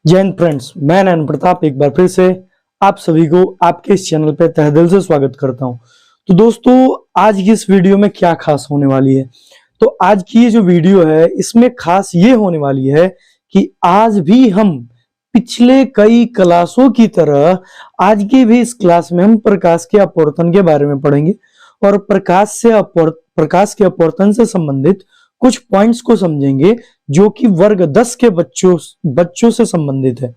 जय हिंद फ्रेंड्स, मैं नयन प्रताप एक बार फिर से आप सभी को आपके इस चैनल पे तहे दिल से स्वागत करता हूं। तो दोस्तों, आज की इस वीडियो में क्या खास होने वाली है? तो आज की ये जो वीडियो है इसमें खास ये होने वाली है कि आज भी हम पिछले कई क्लासों की तरह आज की भी इस क्लास में हम प्रकाश के अपवर्तन के बारे में पढ़ेंगे और प्रकाश के अपवर्तन से संबंधित कुछ पॉइंट्स को समझेंगे जो कि वर्ग 10 के बच्चों से संबंधित है।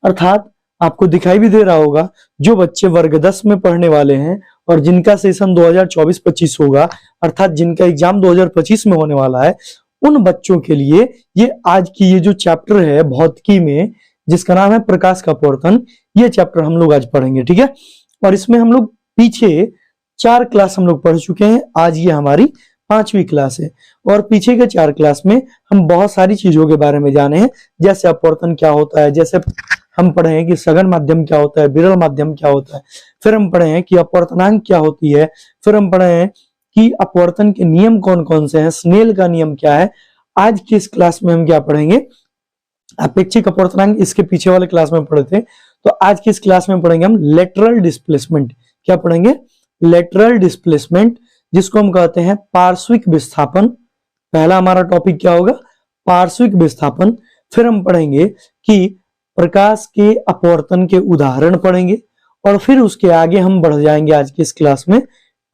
अर्थात आपको दिखाई भी दे रहा होगा, जो बच्चे वर्ग 10 में पढ़ने वाले हैं और जिनका सेशन 2024-25 होगा, अर्थात जिनका एग्जाम 2025 में होने वाला है, उन बच्चों के लिए ये आज की ये जो चैप्टर है भौतिकी में, जिसका नाम है प्रकाश का अपवर्तन, ये चैप्टर हम लोग आज पढ़ेंगे। ठीक है, और इसमें हम लोग पीछे 4 क्लास हम लोग पढ़ चुके हैं, आज ये हमारी 5वीं क्लास है। और पीछे के 4 क्लास में हम बहुत सारी चीजों के बारे में जाने हैं, जैसे अपवर्तन क्या होता है, जैसे हम पढ़े हैं कि सघन माध्यम क्या होता है, विरल माध्यम क्या होता है, फिर हम पढ़े हैं कि अपवर्तनांक क्या होती है, फिर हम पढ़े हैं कि अपवर्तन के नियम कौन कौन से हैं, स्नेल का नियम क्या है। आज की इस क्लास में हम क्या पढ़ेंगे? अपेक्षिक अपवर्तनांक इसके पीछे वाले क्लास में पढ़े थे, तो आज की इस क्लास में पढ़ेंगे हम लेटरल डिस्प्लेसमेंट। क्या पढ़ेंगे? लेटरल डिस्प्लेसमेंट, जिसको हम कहते हैं पार्श्विक विस्थापन। पहला हमारा टॉपिक क्या होगा? पार्श्विक विस्थापन। फिर हम पढ़ेंगे कि प्रकाश के अपवर्तन के उदाहरण पढ़ेंगे और फिर उसके आगे हम बढ़ जाएंगे आज की इस क्लास में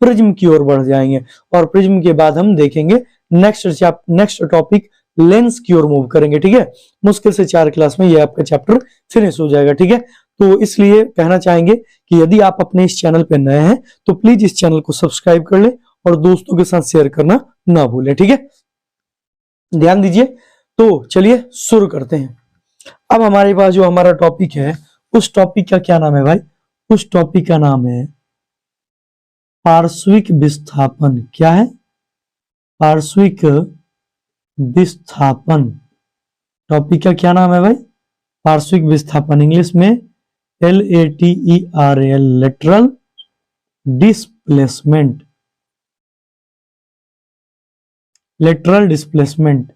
प्रिज्म की ओर बढ़ जाएंगे, और प्रिज्म के बाद हम देखेंगे नेक्स्ट टॉपिक लेंस की ओर मूव करेंगे। ठीक है, मुश्किल से 4 क्लास में ये आपका चैप्टर फिनिश हो जाएगा। ठीक है, तो इसलिए कहना चाहेंगे कि यदि आप अपने इस चैनल पे नए हैं तो प्लीज इस चैनल को सब्सक्राइब कर ले और दोस्तों के साथ शेयर करना ना भूलें। ठीक है, ध्यान दीजिए। तो चलिए शुरू करते हैं। अब हमारे पास जो हमारा टॉपिक है, उस टॉपिक का क्या नाम है भाई? उस टॉपिक का नाम है पार्श्विक विस्थापन। क्या है? पार्श्विक विस्थापन। टॉपिक का क्या नाम है भाई? पार्श्विक विस्थापन, इंग्लिश में LATERAL, lateral displacement. Lateral displacement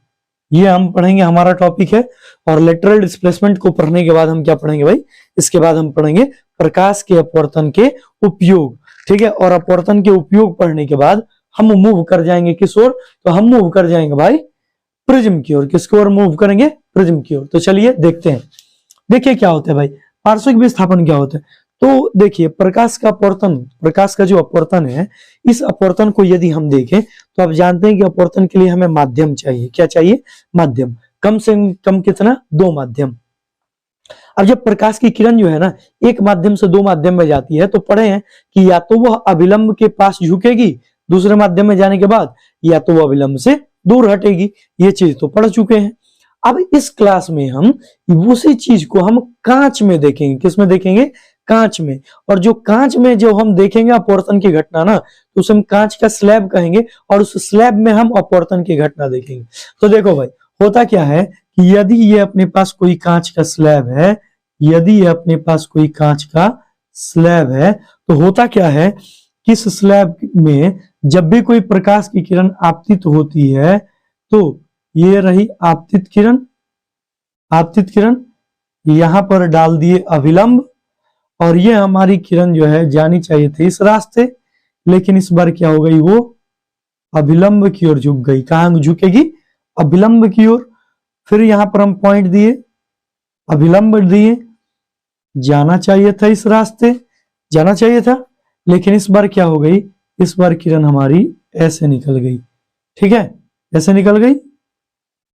ये हम पढ़ेंगे, हमारा टॉपिक है। और लेटरल डिस्प्लेसमेंट को पढ़ने के बाद हम क्या पढ़ेंगे भाई? इसके बाद हम पढ़ेंगे प्रकाश के अपवर्तन के उपयोग। ठीक है, और अपवर्तन के उपयोग पढ़ने के बाद हम मूव कर जाएंगे किस ओर? तो हम मूव कर जाएंगे भाई प्रिज्म की ओर। किसकी ओर मूव करेंगे? प्रिज्म की ओर। तो चलिए देखते हैं। देखिए क्या होता है भाई, पार्श्विक विस्थापन क्या होता है। तो देखिए, प्रकाश का अपवर्तन, प्रकाश का जो अपवर्तन है, इस अपवर्तन को यदि हम देखें तो आप जानते हैं कि अपवर्तन के लिए हमें माध्यम चाहिए। क्या चाहिए? माध्यम। कम से कम कितना? 2 माध्यम। अब जब प्रकाश की किरण जो है ना, एक माध्यम से 2 माध्यम में जाती है, तो पढ़े हैं कि या तो वह अभिलंब के पास झुकेगी दूसरे माध्यम में जाने के बाद, या तो वह अभिलंब से दूर हटेगी। ये चीज तो पढ़ चुके हैं। अब इस क्लास में हम उसी चीज को हम कांच में देखेंगे। किस में देखेंगे? कांच में। और जो कांच में जो हम देखेंगे अपवर्तन की घटना ना, तो उसे हम कांच का स्लैब कहेंगे, और उस स्लैब में हम अपवर्तन की घटना देखेंगे। तो देखो भाई, होता क्या है कि यदि ये अपने पास कोई कांच का स्लैब है, यदि ये अपने पास कोई कांच का स्लैब है, तो होता क्या है कि इस स्लैब में जब भी कोई प्रकाश की किरण आपतित होती है, तो ये रही आपतित किरण, आपतित किरण यहां पर डाल दिए अभिलंब, और ये हमारी किरण जो है जानी चाहिए थी इस रास्ते, लेकिन इस बार क्या हो गई? वो अभिलंब की ओर झुक गई। कहां झुकेगी? अभिलंब की ओर। फिर यहां पर हम पॉइंट दिए, अभिलंब दिए, जाना चाहिए था इस रास्ते, जाना चाहिए था, लेकिन इस बार क्या हो गई? इस बार किरण हमारी ऐसे निकल गई। ठीक है, ऐसे निकल गई।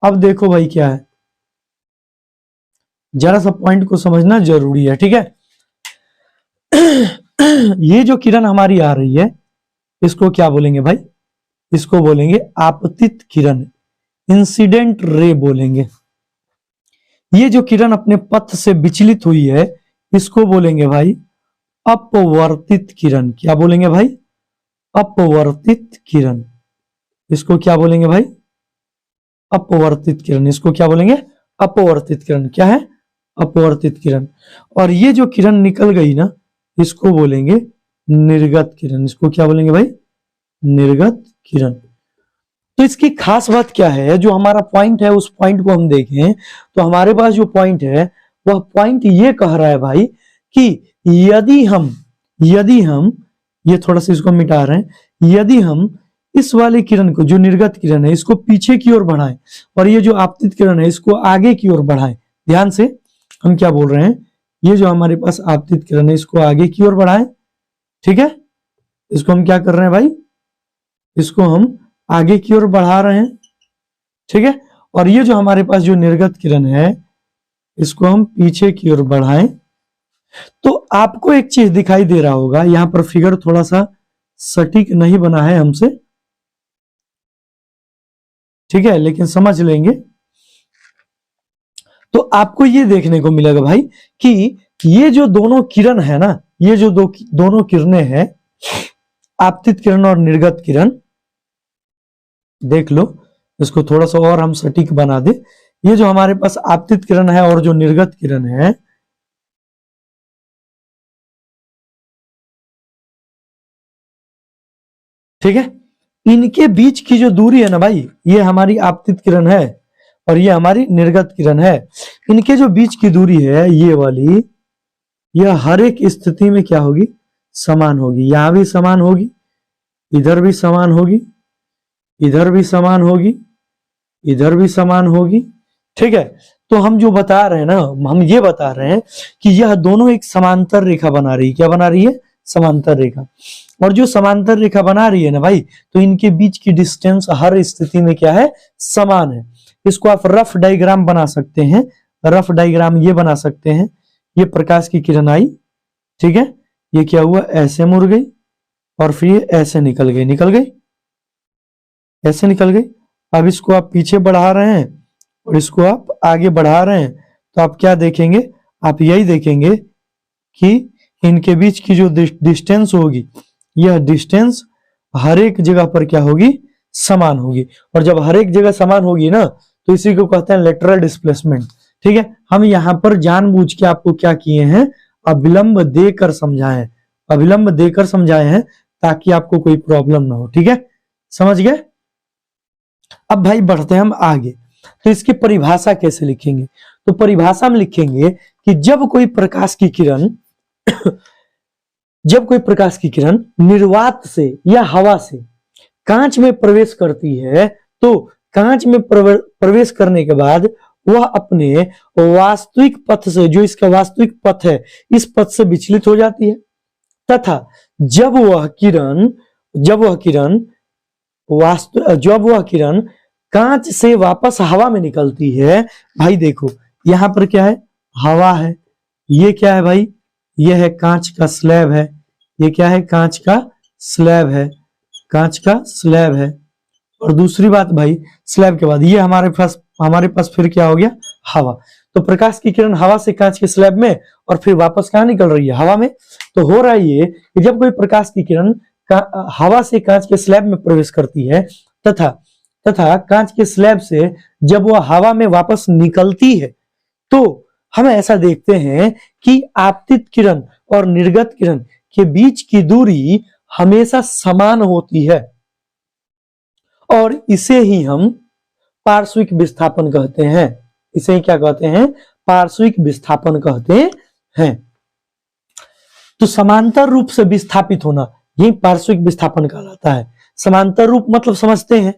अब देखो भाई क्या है, जरा सा पॉइंट को समझना जरूरी है। ठीक है, ये जो किरण हमारी आ रही है, इसको क्या बोलेंगे भाई? इसको बोलेंगे आपतित किरण, इंसिडेंट रे बोलेंगे। ये जो किरण अपने पथ से विचलित हुई है, इसको बोलेंगे भाई अपवर्तित किरण। क्या बोलेंगे भाई? अपवर्तित किरण। इसको क्या बोलेंगे भाई? अपवर्तित किरण। इसको क्या बोलेंगे? अपवर्तित किरण। क्या है? अपवर्तित किरण। और ये जो किरण निकल गई ना, इसको बोलेंगे निर्गत किरण। इसको क्या बोलेंगे भाई? निर्गत किरण। तो इसकी खास बात क्या है? जो हमारा पॉइंट है, उस पॉइंट को हम देखें तो हमारे पास जो पॉइंट है वह पॉइंट ये कह रहा है भाई कि यदि हम ये थोड़ा सा इसको मिटा रहे हैं, यदि हम इस वाले किरण को, जो निर्गत किरण है, इसको पीछे की ओर बढ़ाएं और ये जो आपतित किरण है इसको आगे की ओर बढ़ाएं। ध्यान से हम क्या बोल रहे हैं, ये जो हमारे पास आपतित किरण है इसको आगे की ओर बढ़ाएं, ठीक है। इसको हम क्या कर रहे हैं भाई, इसको हम आगे की ओर बढ़ा रहे हैं, ठीक है। और ये जो हमारे पास जो निर्गत किरण है इसको हम पीछे की ओर बढ़ाएं। तो आपको एक चीज दिखाई दे रहा होगा, यहां पर फिगर थोड़ा सा सटीक नहीं बना है हमसे, ठीक है, लेकिन समझ लेंगे। तो आपको ये देखने को मिलेगा भाई कि ये जो दोनों किरण है ना, ये जो दोनों किरणें हैं, आपतित किरण और निर्गत किरण, देख लो, इसको थोड़ा सा और हम सटीक बना दे। ये जो हमारे पास आपतित किरण है और जो निर्गत किरण है, ठीक है, इनके बीच की जो दूरी है ना भाई, ये हमारी आपतित किरण है और ये हमारी निर्गत किरण है। इनके जो बीच की दूरी है ये वाली, यह हर एक स्थिति में क्या होगी, समान होगी। यहां भी समान होगी, इधर भी समान होगी, इधर भी समान होगी, इधर भी समान होगी, ठीक है। तो हम जो बता रहे हैं ना, हम ये बता रहे हैं कि यह दोनों एक समांतर रेखा बना रही है। क्या बना रही है, समांतर रेखा। और जो समांतर रेखा बना रही है ना भाई, तो इनके बीच की डिस्टेंस हर स्थिति में क्या है, समान है। इसको आप रफ डायग्राम बना सकते हैं, रफ डायग्राम ये बना सकते हैं। ये प्रकाश की किरण आई, ठीक है, ये क्या हुआ, ऐसे मुड़ गई और फिर ये ऐसे निकल गई, ऐसे निकल गई। अब इसको आप पीछे बढ़ा रहे हैं और इसको आप आगे बढ़ा रहे हैं, तो आप क्या देखेंगे, आप यही देखेंगे कि इनके बीच की जो डिस्टेंस होगी, यह डिस्टेंस हर एक जगह पर क्या होगी, समान होगी। और जब हर एक जगह समान होगी ना, तो इसी को कहते हैं लेटरल डिस्प्लेसमेंट, ठीक है। हम यहां पर जानबूझ के आपको क्या किए हैं, अविलंब देकर समझाए, अविलंब देकर समझाए हैं ताकि आपको कोई प्रॉब्लम ना हो, ठीक है, समझ गए। अब भाई बढ़ते हैं हम आगे। तो इसकी परिभाषा कैसे लिखेंगे, तो परिभाषा में लिखेंगे कि जब कोई प्रकाश की किरण जब कोई प्रकाश की किरण निर्वात से या हवा से कांच में प्रवेश करती है, तो कांच में प्रवेश करने के बाद वह अपने वास्तविक पथ से, जो इसका वास्तविक पथ है, इस पथ से विचलित हो जाती है, तथा जब वह किरण कांच से वापस हवा में निकलती है, भाई देखो यहां पर क्या है, हवा है, ये क्या है भाई, ये है कांच का स्लैब है, ये क्या है, कांच का स्लैब है, कांच का स्लैब है। और दूसरी बात भाई, स्लैब के बाद ये हमारे पास फिर क्या हो गया, हवा। तो प्रकाश की किरण हवा से कांच के स्लैब में और फिर वापस कहां निकल रही है, हवा में। तो हो रहा है ये कि जब कोई प्रकाश की किरण हवा से कांच के स्लैब में प्रवेश करती है, तथा कांच के स्लैब से जब वह हवा में वापस निकलती है, तो हम ऐसा देखते हैं कि आपतित किरण और निर्गत किरण के बीच की दूरी हमेशा समान होती है, और इसे ही हम पार्श्विक विस्थापन कहते हैं। इसे ही क्या कहते हैं, पार्श्विक विस्थापन कहते हैं। तो समांतर रूप से विस्थापित होना, यही पार्श्विक विस्थापन कहलाता है। समांतर रूप मतलब समझते हैं,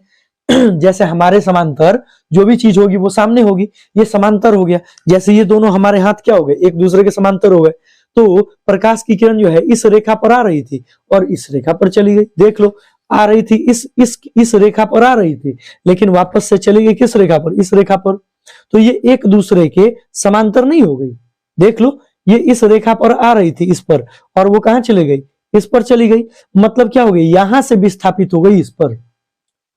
जैसे हमारे समांतर जो भी चीज होगी वो सामने होगी, ये समांतर हो गया। जैसे ये दोनों हमारे हाथ क्या हो गए, एक दूसरे के समांतर हो गए। तो प्रकाश की किरण जो है इस रेखा पर आ रही थी और इस रेखा पर चली गई, देख लो, आ रही थी इस रेखा पर आ रही थी, लेकिन वापस से चली गई किस रेखा पर, इस रेखा पर। तो ये एक दूसरे के समांतर नहीं हो गई, देख लो, ये इस रेखा पर आ रही थी, इस पर, और वो कहां चली गई, इस पर चली गई। मतलब क्या हो गई, यहां से विस्थापित हो गई इस पर।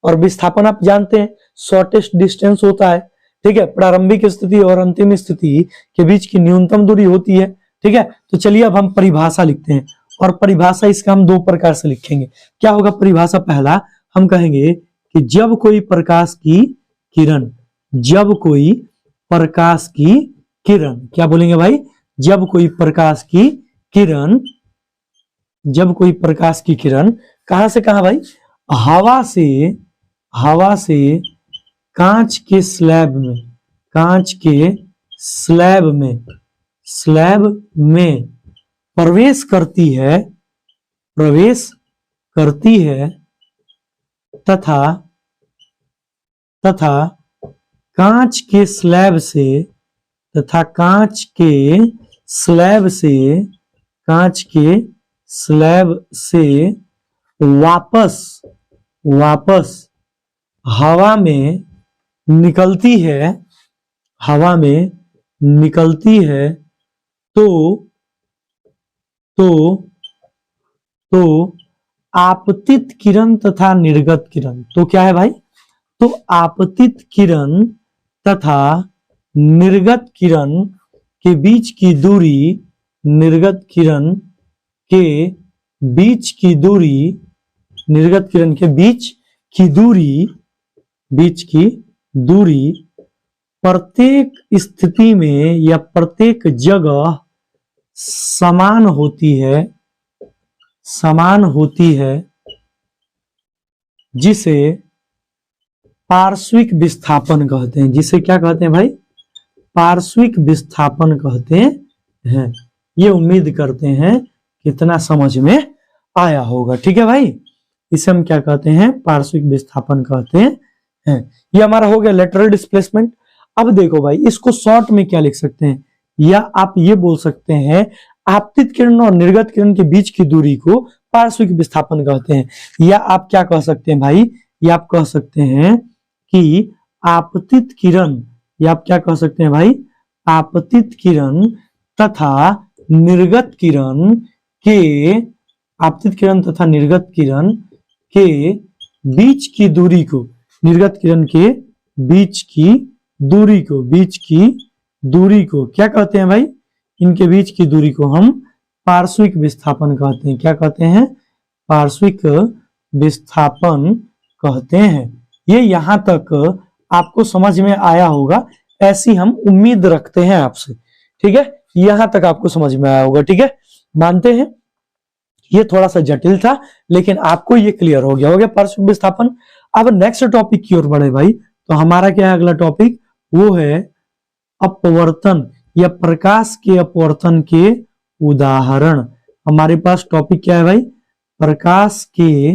और विस्थापन आप जानते हैं शॉर्टेस्ट डिस्टेंस होता है, ठीक है, प्रारंभिक स्थिति और अंतिम स्थिति के बीच की न्यूनतम दूरी होती है, ठीक है। तो चलिए अब हम परिभाषा लिखते हैं, और परिभाषा इसका हम दो प्रकार से लिखेंगे। क्या होगा परिभाषा, पहला हम कहेंगे कि जब कोई प्रकाश की किरण, जब कोई प्रकाश की किरण, क्या बोलेंगे भाई, जब कोई प्रकाश की किरण, जब कोई प्रकाश की किरण कहां से कहां भाई, हवा से कांच के स्लैब में, कांच के स्लैब में स्लैब में प्रवेश करती है तथा कांच के स्लैब से वापस हवा में निकलती है तो आपतित किरण तथा निर्गत किरण, तो क्या है भाई, तो आपतित किरण तथा निर्गत किरण के बीच की दूरी निर्गत किरण के बीच की दूरी प्रत्येक स्थिति में या प्रत्येक जगह समान होती है जिसे पार्श्विक विस्थापन कहते हैं। जिसे क्या कहते हैं भाई, पार्श्विक विस्थापन कहते हैं। ये उम्मीद करते हैं कितना समझ में आया होगा। ठीक है भाई, इसे हम क्या कहते हैं, पार्श्विक विस्थापन कहते हैं। ये हमारा हो गया लेटरल डिस्प्लेसमेंट। अब देखो भाई, इसको शॉर्ट में क्या लिख सकते हैं, या आप ये बोल सकते हैं आपतित किरण और निर्गत किरण के बीच की दूरी को पार्श्विक विस्थापन कहते हैं। या आप क्या कह सकते हैं भाई, या आप कह सकते हैं कि आपतित किरण, या आप क्या कह सकते हैं भाई, आपतित किरण तथा निर्गत किरण के बीच की दूरी को, निर्गत किरण के बीच की दूरी को क्या कहते हैं भाई, इनके बीच की दूरी को हम पार्श्विक विस्थापन कहते हैं। क्या कहते हैं, पार्श्विक विस्थापन कहते हैं। ये यहां तक आपको समझ में आया होगा, ऐसी हम उम्मीद रखते हैं आपसे। ठीक है, यहां तक आपको समझ में आया होगा। ठीक है, मानते हैं ये थोड़ा सा जटिल था, लेकिन आपको ये क्लियर हो गया पार्श्विक विस्थापन। अब नेक्स्ट टॉपिक की ओर बढ़े भाई, तो हमारा क्या है अगला टॉपिक, वो है अपवर्तन या प्रकाश के अपवर्तन के उदाहरण। हमारे पास टॉपिक क्या है भाई, प्रकाश के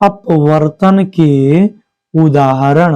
अपवर्तन के उदाहरण।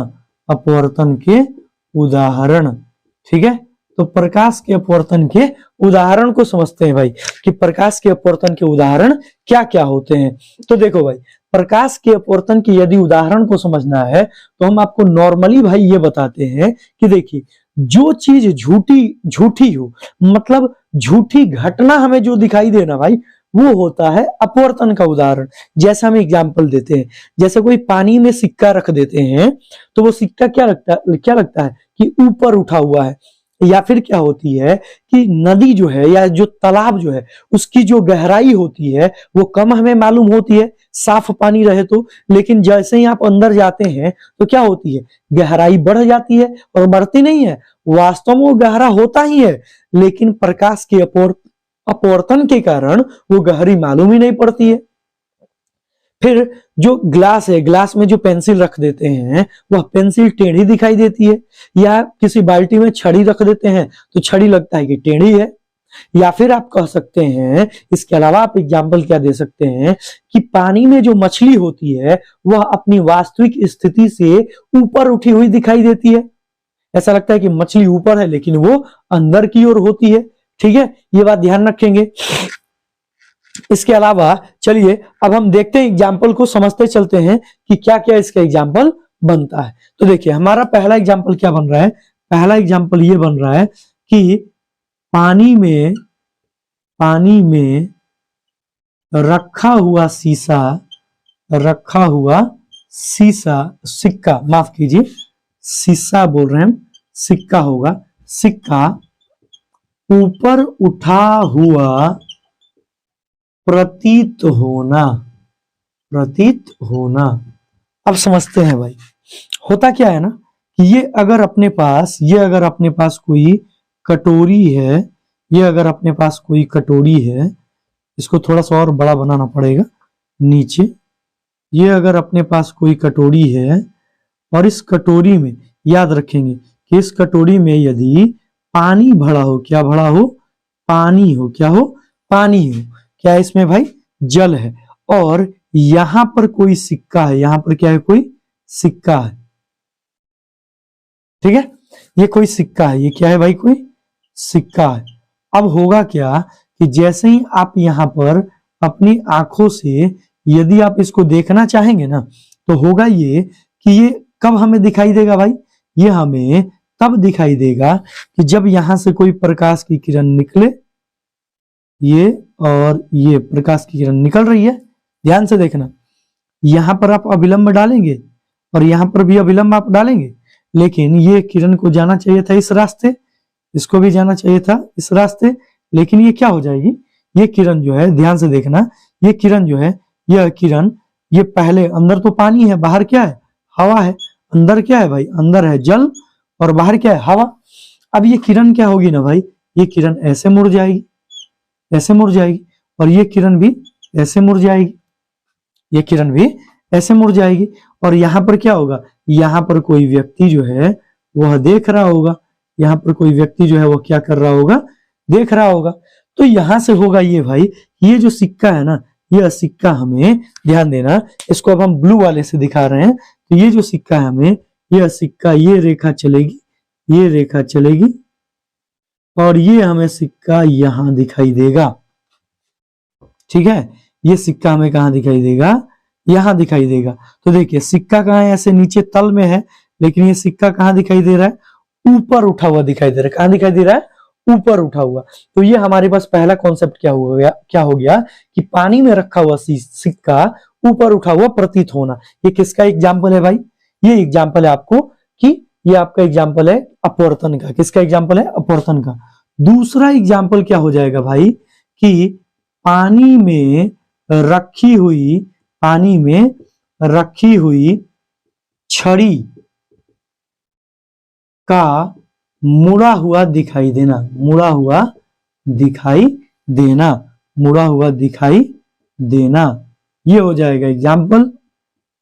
ठीक है, तो प्रकाश के अपवर्तन के उदाहरण को समझते हैं भाई, कि प्रकाश के अपवर्तन के उदाहरण क्या क्या होते हैं। तो देखो भाई, प्रकाश के अपवर्तन के यदि उदाहरण को समझना है तो हम आपको नॉर्मली भाई ये बताते हैं कि देखिए, जो चीज झूठी हो, मतलब झूठी घटना हमें जो दिखाई देना भाई, वो होता है अपवर्तन का उदाहरण। जैसे हम एग्जाम्पल देते हैं, जैसे कोई पानी में सिक्का रख देते हैं तो वो सिक्का क्या लगता है कि ऊपर उठा हुआ है। या फिर क्या होती है कि नदी जो है या जो तालाब जो है, उसकी जो गहराई होती है वो कम हमें मालूम होती है साफ पानी रहे तो, लेकिन जैसे ही आप अंदर जाते हैं तो क्या होती है, गहराई बढ़ जाती है, और बढ़ती नहीं है, वास्तव में वो गहरा होता ही है, लेकिन प्रकाश के अपवर्तन के कारण वो गहरी मालूम ही नहीं पड़ती है। फिर जो ग्लास है, ग्लास में जो पेंसिल रख देते हैं वह पेंसिल टेढ़ी दिखाई देती है, या किसी बाल्टी में छड़ी रख देते हैं तो छड़ी लगता है कि टेढ़ी है। या फिर आप कह सकते हैं, इसके अलावा आप एग्जाम्पल क्या दे सकते हैं कि पानी में जो मछली होती है वह अपनी वास्तविक स्थिति से ऊपर उठी हुई दिखाई देती है। ऐसा लगता है कि मछली ऊपर है लेकिन वो अंदर की ओर होती है। ठीक है, ये बात ध्यान रखेंगे। इसके अलावा चलिए अब हम देखते हैं, एग्जाम्पल को समझते चलते हैं कि क्या क्या इसका एग्जाम्पल बनता है। तो देखिए, हमारा पहला एग्जाम्पल क्या बन रहा है, पहला एग्जाम्पल ये बन रहा है कि पानी में रखा हुआ सिक्का, माफ कीजिए, शीशा बोल रहे हैं हम, सिक्का होगा, सिक्का ऊपर उठा हुआ प्रतीत होना। अब समझते हैं भाई, होता क्या है ना कि ये अगर अपने पास कोई कटोरी है, इसको थोड़ा सा और बड़ा बनाना पड़ेगा नीचे। ये अगर अपने पास कोई कटोरी है और इस कटोरी में, याद रखेंगे कि इस कटोरी में यदि पानी भरा हो, क्या भरा हो, पानी हो, क्या हो, पानी हो, क्या है इसमें भाई, जल है। और यहां पर कोई सिक्का है, यहां पर क्या है, कोई सिक्का है, ठीक है, ये कोई सिक्का है, ये क्या है भाई, कोई सिक्का है। अब होगा क्या कि जैसे ही आप यहां पर अपनी आंखों से यदि आप इसको देखना चाहेंगे ना, तो होगा ये कि ये कब हमें दिखाई देगा भाई, ये हमें तब दिखाई देगा कि जब यहां से कोई प्रकाश की किरण निकले, ये और ये प्रकाश की किरण निकल रही है, ध्यान से देखना, यहां पर आप अभिलंब डालेंगे और यहां पर भी अभिलंब आप डालेंगे, लेकिन ये किरण को जाना चाहिए था इस रास्ते, इसको भी जाना चाहिए था इस रास्ते, लेकिन ये क्या हो जाएगी, ये किरण जो है, ध्यान से देखना, ये किरण जो है, यह किरण, ये पहले अंदर तो पानी है, बाहर क्या है, हवा है, अंदर क्या है भाई, अंदर है जल और बाहर क्या है, हवा। अब ये किरण क्या होगी ना भाई, ये किरण ऐसे मुड़ जाएगी, ऐसे मुड़ जाएगी, और ये किरण भी ऐसे मुड़ जाएगी, ये किरण भी ऐसे मुड़ जाएगी। और यहां पर क्या होगा, यहां पर कोई व्यक्ति जो है वह देख रहा होगा, यहां पर कोई व्यक्ति जो है वो क्या कर रहा होगा, देख रहा होगा। तो यहां से होगा ये भाई, ये जो सिक्का है ना, यह सिक्का हमें, ध्यान देना, इसको अब हम ब्लू वाले से दिखा रहे हैं, तो ये जो सिक्का है हमें, यह सिक्का, ये रेखा चलेगी, ये रेखा चलेगी, और ये हमें सिक्का यहां दिखाई देगा, ठीक है, ये सिक्का हमें कहां दिखाई देगा, यहां दिखाई देगा। तो देखिए सिक्का कहां है, ऐसे नीचे तल में है, लेकिन ये सिक्का कहां दिखाई दे रहा है, ऊपर उठा हुआ दिखाई दे रहा है, कहां दिखाई दे रहा है, ऊपर उठा हुआ। तो ये हमारे पास पहला कॉन्सेप्ट क्या हो गया, क्या हो गया कि पानी में रखा हुआ सिक्का ऊपर उठा हुआ प्रतीत होना। ये किसका एग्जाम्पल है भाई, ये एग्जाम्पल है आपको कि ये आपका एग्जाम्पल है अपवर्तन का, किसका एग्जाम्पल है, अपवर्तन का। दूसरा एग्जाम्पल क्या हो जाएगा भाई कि पानी में रखी हुई, पानी में रखी हुई छड़ी का मुड़ा हुआ दिखाई देना, मुड़ा हुआ दिखाई देना, मुड़ा हुआ दिखाई देना, ये हो जाएगा एग्जाम्पल।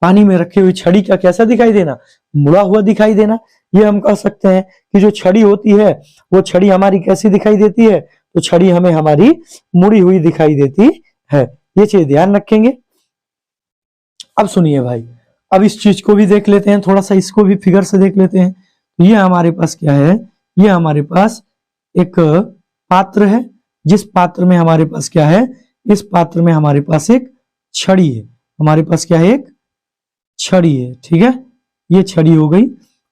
पानी में रखी हुई छड़ी का कैसा दिखाई देना, मुड़ा हुआ दिखाई देना। ये हम कह सकते हैं कि जो छड़ी होती है वो छड़ी हमारी कैसी दिखाई देती है, तो छड़ी हमें हमारी मुड़ी हुई दिखाई देती है, ये चीज ध्यान रखेंगे। अब सुनिए भाई, अब इस चीज को भी देख लेते हैं, थोड़ा सा इसको भी फिगर से देख लेते हैं। ये हमारे पास क्या है, ये हमारे पास एक पात्र है, जिस पात्र में हमारे पास क्या है, इस पात्र में हमारे पास एक छड़ी है, हमारे पास क्या है, एक छड़ी है, ठीक है, ये छड़ी हो गई।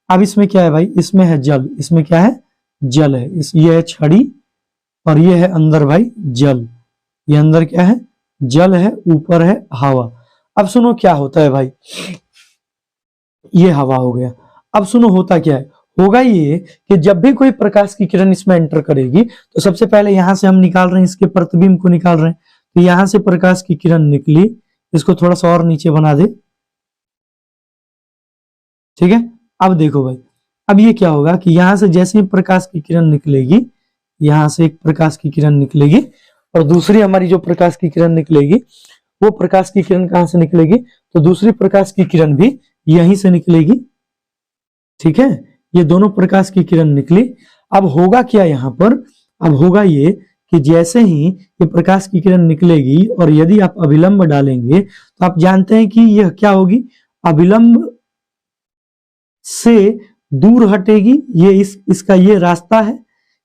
अब इसमें क्या है भाई, इसमें है जल, इसमें क्या है, जल है, ये है छड़ी और ये है अंदर भाई जल, ये अंदर क्या है, जल है, ऊपर है हवा। अब सुनो क्या होता है भाई, ये हवा हो गया। अब सुनो होता क्या है, होगा ये कि जब भी कोई प्रकाश की किरण इसमें एंटर करेगी, तो सबसे पहले यहां से हम निकाल रहे हैं, इसके प्रतिबिंब को निकाल रहे हैं, तो यहां से प्रकाश की किरण निकली, इसको थोड़ा सा और नीचे बना दे, ठीक है। अब देखो भाई, अब ये क्या होगा कि यहां से जैसे ही प्रकाश की किरण निकलेगी, यहां से एक प्रकाश की किरण निकलेगी और दूसरी हमारी जो प्रकाश की किरण निकलेगी, वो प्रकाश की किरण कहां से निकलेगी, तो दूसरी प्रकाश की किरण भी यहीं से निकलेगी, ठीक है, ये दोनों प्रकाश की किरण निकली। अब होगा क्या यहां पर, अब होगा ये कि जैसे ही ये प्रकाश की किरण निकलेगी और यदि आप अभिलंब डालेंगे, तो आप जानते हैं कि यह क्या होगी, अभिलंब से दूर हटेगी, ये इसका ये रास्ता है,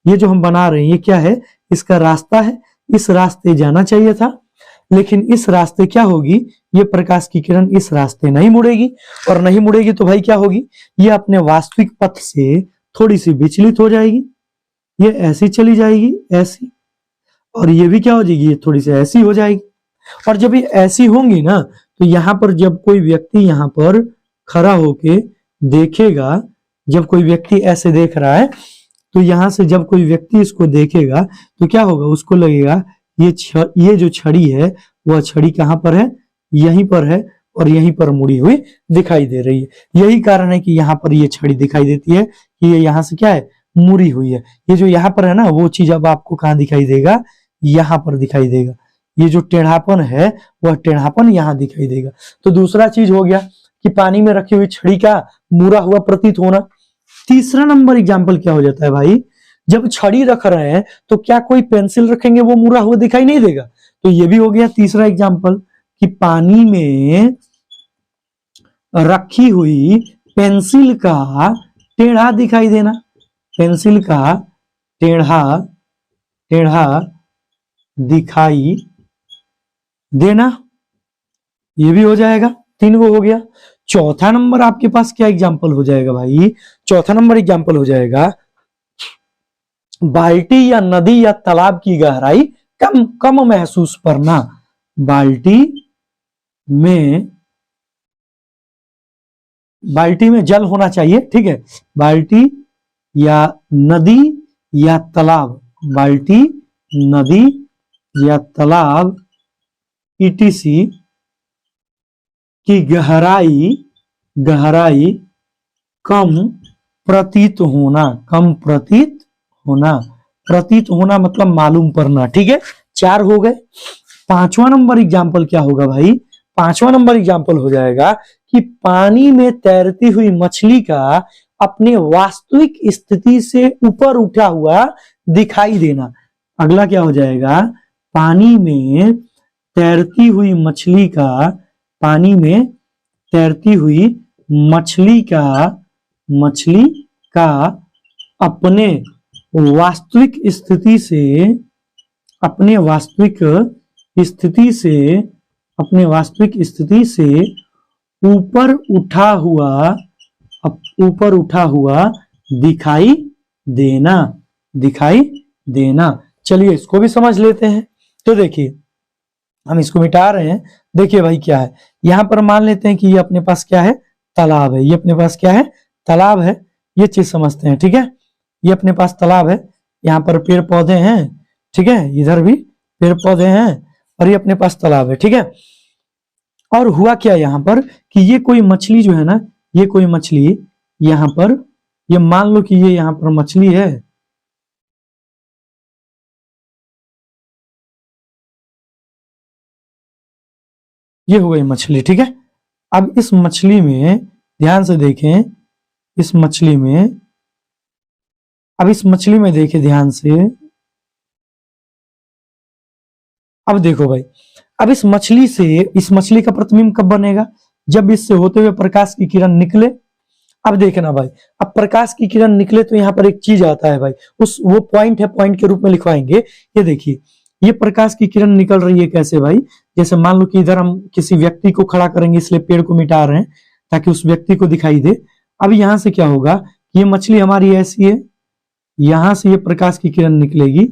ये जो हम बना रहे हैं ये क्या है, इसका रास्ता है, इस रास्ते जाना चाहिए था, लेकिन इस रास्ते क्या होगी, ये प्रकाश की किरण इस रास्ते नहीं मुड़ेगी, और नहीं मुड़ेगी तो भाई क्या होगी, ये अपने वास्तविक पथ से थोड़ी सी विचलित हो जाएगी, ये ऐसी चली जाएगी, ऐसी, और ये भी क्या हो जाएगी, ये थोड़ी सी ऐसी हो जाएगी। और जब ये ऐसी होंगी ना, तो यहां पर जब कोई व्यक्ति यहां पर खड़ा होके देखेगा, जब कोई व्यक्ति ऐसे देख रहा है, तो यहां से जब कोई व्यक्ति इसको देखेगा तो क्या होगा, उसको लगेगा ये जो छड़ी है वह छड़ी कहां पर है, यहीं पर है, और यहीं पर मुड़ी हुई दिखाई दे रही है। यही कारण है कि यहाँ पर ये छड़ी दिखाई देती है कि ये यहाँ से क्या है, मुड़ी हुई है। ये जो यहाँ पर है ना, वो चीज अब आपको कहाँ दिखाई देगा, यहाँ पर दिखाई देगा। ये जो टेढ़ापन है वह टेढ़ापन यहाँ दिखाई देगा। तो दूसरा चीज हो गया कि पानी में रखी हुई छड़ी का मुड़ा हुआ प्रतीत होना। तीसरा नंबर एग्जाम्पल क्या हो जाता है भाई, जब छड़ी रख रहे हैं तो क्या कोई पेंसिल रखेंगे वो मुड़ा हुआ दिखाई नहीं देगा। तो ये भी हो गया तीसरा एग्जाम्पल कि पानी में रखी हुई पेंसिल का टेढ़ा दिखाई देना, पेंसिल का टेढ़ा टेढ़ा दिखाई देना, ये भी हो जाएगा। 3 गो हो गया। चौथा नंबर आपके पास क्या एग्जाम्पल हो जाएगा भाई, चौथा नंबर एग्जाम्पल हो जाएगा बाल्टी या नदी या तालाब की गहराई कम कम महसूस करना। बाल्टी में जल होना चाहिए, ठीक है। बाल्टी या नदी या तालाब, बाल्टी नदी या तालाब ईटीसी की गहराई कम प्रतीत होना, कम प्रतीत होना, प्रतीत होना मतलब मालूम पड़ना, ठीक है। 4 हो गए। 5वां नंबर एग्जाम्पल क्या होगा भाई, 5वां नंबर एग्जाम्पल हो जाएगा कि पानी में तैरती हुई मछली का अपने वास्तविक स्थिति से ऊपर उठा हुआ दिखाई देना। अगला क्या हो जाएगा, पानी में तैरती हुई मछली का, पानी में तैरती हुई मछली का अपने वास्तविक स्थिति से, अपने वास्तविक स्थिति से ऊपर उठा हुआ दिखाई देना। चलिए इसको भी समझ लेते हैं। तो देखिए हम इसको मिटा रहे हैं। देखिए भाई क्या है, यहां पर मान लेते हैं कि ये अपने पास क्या है, तालाब है। ये अपने पास क्या है, तालाब है। ये चीज समझते हैं, ठीक है। ये अपने पास तालाब है, यहाँ पर पेड़ पौधे हैं, ठीक है, इधर भी पेड़ पौधे हैं और ये अपने पास तालाब है, ठीक है। और हुआ क्या यहाँ पर कि ये कोई मछली जो है ना, ये कोई मछली यहाँ पर, ये मान लो कि ये यहाँ पर मछली है, ये हो गई मछली, ठीक है। अब इस मछली में ध्यान से देखें, इस मछली में, अब इस मछली में देखें ध्यान से, अब देखो भाई, अब इस मछली से, इस मछली का प्रतिबिंब कब बनेगा, जब इससे होते हुए प्रकाश की किरण निकले। अब देखना भाई, अब प्रकाश की किरण निकले तो यहाँ पर एक चीज आता है भाई, उस वो पॉइंट है, पॉइंट के रूप में लिखवाएंगे। ये देखिए, ये प्रकाश की किरण निकल रही है कैसे भाई, जैसे मान लो कि इधर हम किसी व्यक्ति को खड़ा करेंगे, इसलिए पेड़ को मिटा रहे हैं ताकि उस व्यक्ति को दिखाई दे। अब यहां से क्या होगा, ये मछली हमारी ऐसी है, यहां से ये प्रकाश की किरण निकलेगी,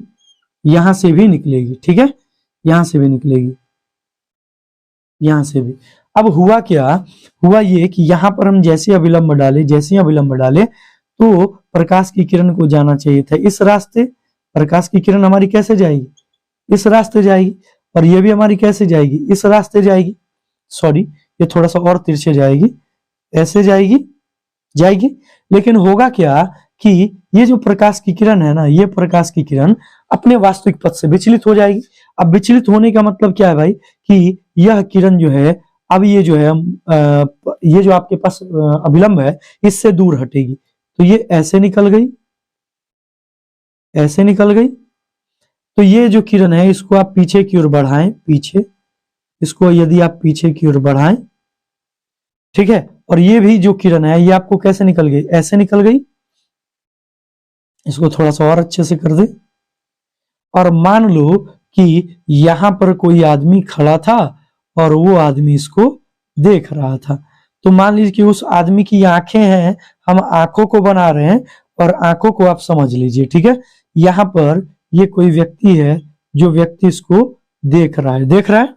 यहां से भी निकलेगी, ठीक है, यहां से भी निकलेगी, यहां से भी। अब हुआ क्या, हुआ ये कि यहां पर हम जैसे अभिलंब डाले, जैसे अभिलंब डाले तो प्रकाश की किरण को जाना चाहिए था इस रास्ते। प्रकाश की किरण हमारी कैसे जाएगी, इस रास्ते जाएगी, और ये भी हमारी कैसे जाएगी, इस रास्ते जाएगी। सॉरी, ये थोड़ा सा और तिरछे जाएगी, ऐसे जाएगी। लेकिन होगा क्या कि ये जो प्रकाश की किरण है ना, ये प्रकाश की किरण अपने वास्तविक पथ से विचलित हो जाएगी। अब विचलित होने का मतलब क्या है भाई, कि यह किरण जो है, अब ये जो है, ये जो आपके पास अभिलंब है, इससे दूर हटेगी, तो ये ऐसे निकल गई, ऐसे निकल गई। तो ये जो किरण है, इसको आप पीछे की ओर बढ़ाएं, पीछे, इसको यदि आप पीछे की ओर बढ़ाएं, ठीक है, और ये भी जो किरण है, ये आपको कैसे निकल गई, ऐसे निकल गई। इसको थोड़ा सा और अच्छे से कर दे। और मान लो कि यहां पर कोई आदमी खड़ा था और वो आदमी इसको देख रहा था, तो मान लीजिए कि उस आदमी की आंखें हैं, हम आंखों को बना रहे हैं, और आंखों को आप समझ लीजिए, ठीक है। यहां पर ये कोई व्यक्ति है, जो व्यक्ति इसको देख रहा है, देख रहा है।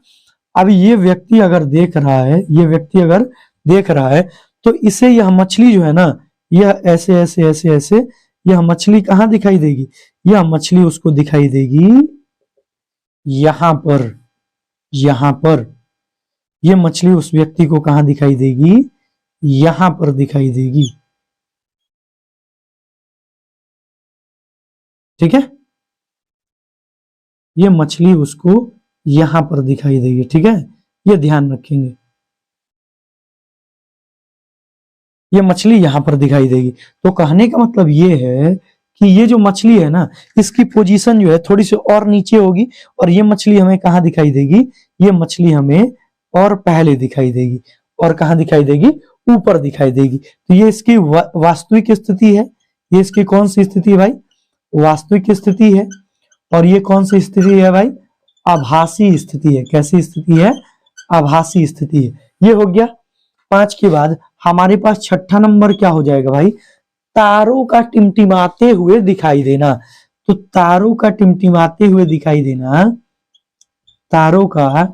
अब ये व्यक्ति अगर देख रहा है, ये व्यक्ति अगर देख रहा है, तो इसे यह मछली जो है ना, यह ऐसे ऐसे ऐसे ऐसे, यह मछली कहाँ दिखाई देगी, यह मछली उसको दिखाई देगी यहां पर, यहां पर। यह मछली उस व्यक्ति को कहां दिखाई देगी, यहां पर दिखाई देगी, ठीक है। ये मछली उसको यहां पर दिखाई देगी, ठीक है, ये ध्यान रखेंगे, ये मछली यहां पर दिखाई देगी। तो कहने का मतलब ये है कि ये जो मछली है ना, इसकी पोजीशन जो है थोड़ी सी और नीचे होगी, और ये मछली हमें कहाँ दिखाई देगी, ये मछली हमें और पहले दिखाई देगी, और कहाँ दिखाई देगी, ऊपर दिखाई देगी। तो ये इसकी वास्तविक स्थिति है। ये इसकी कौन सी स्थिति है भाई, वास्तविक स्थिति है। और ये कौन सी स्थिति है भाई, आभासी स्थिति है। कैसी स्थिति है, आभासी स्थिति है। ये हो गया 5 के बाद हमारे पास छठा नंबर क्या हो जाएगा भाई, तारों का टिमटिमाते हुए दिखाई देना। तो तारों का टिमटिमाते हुए दिखाई देना, तारों का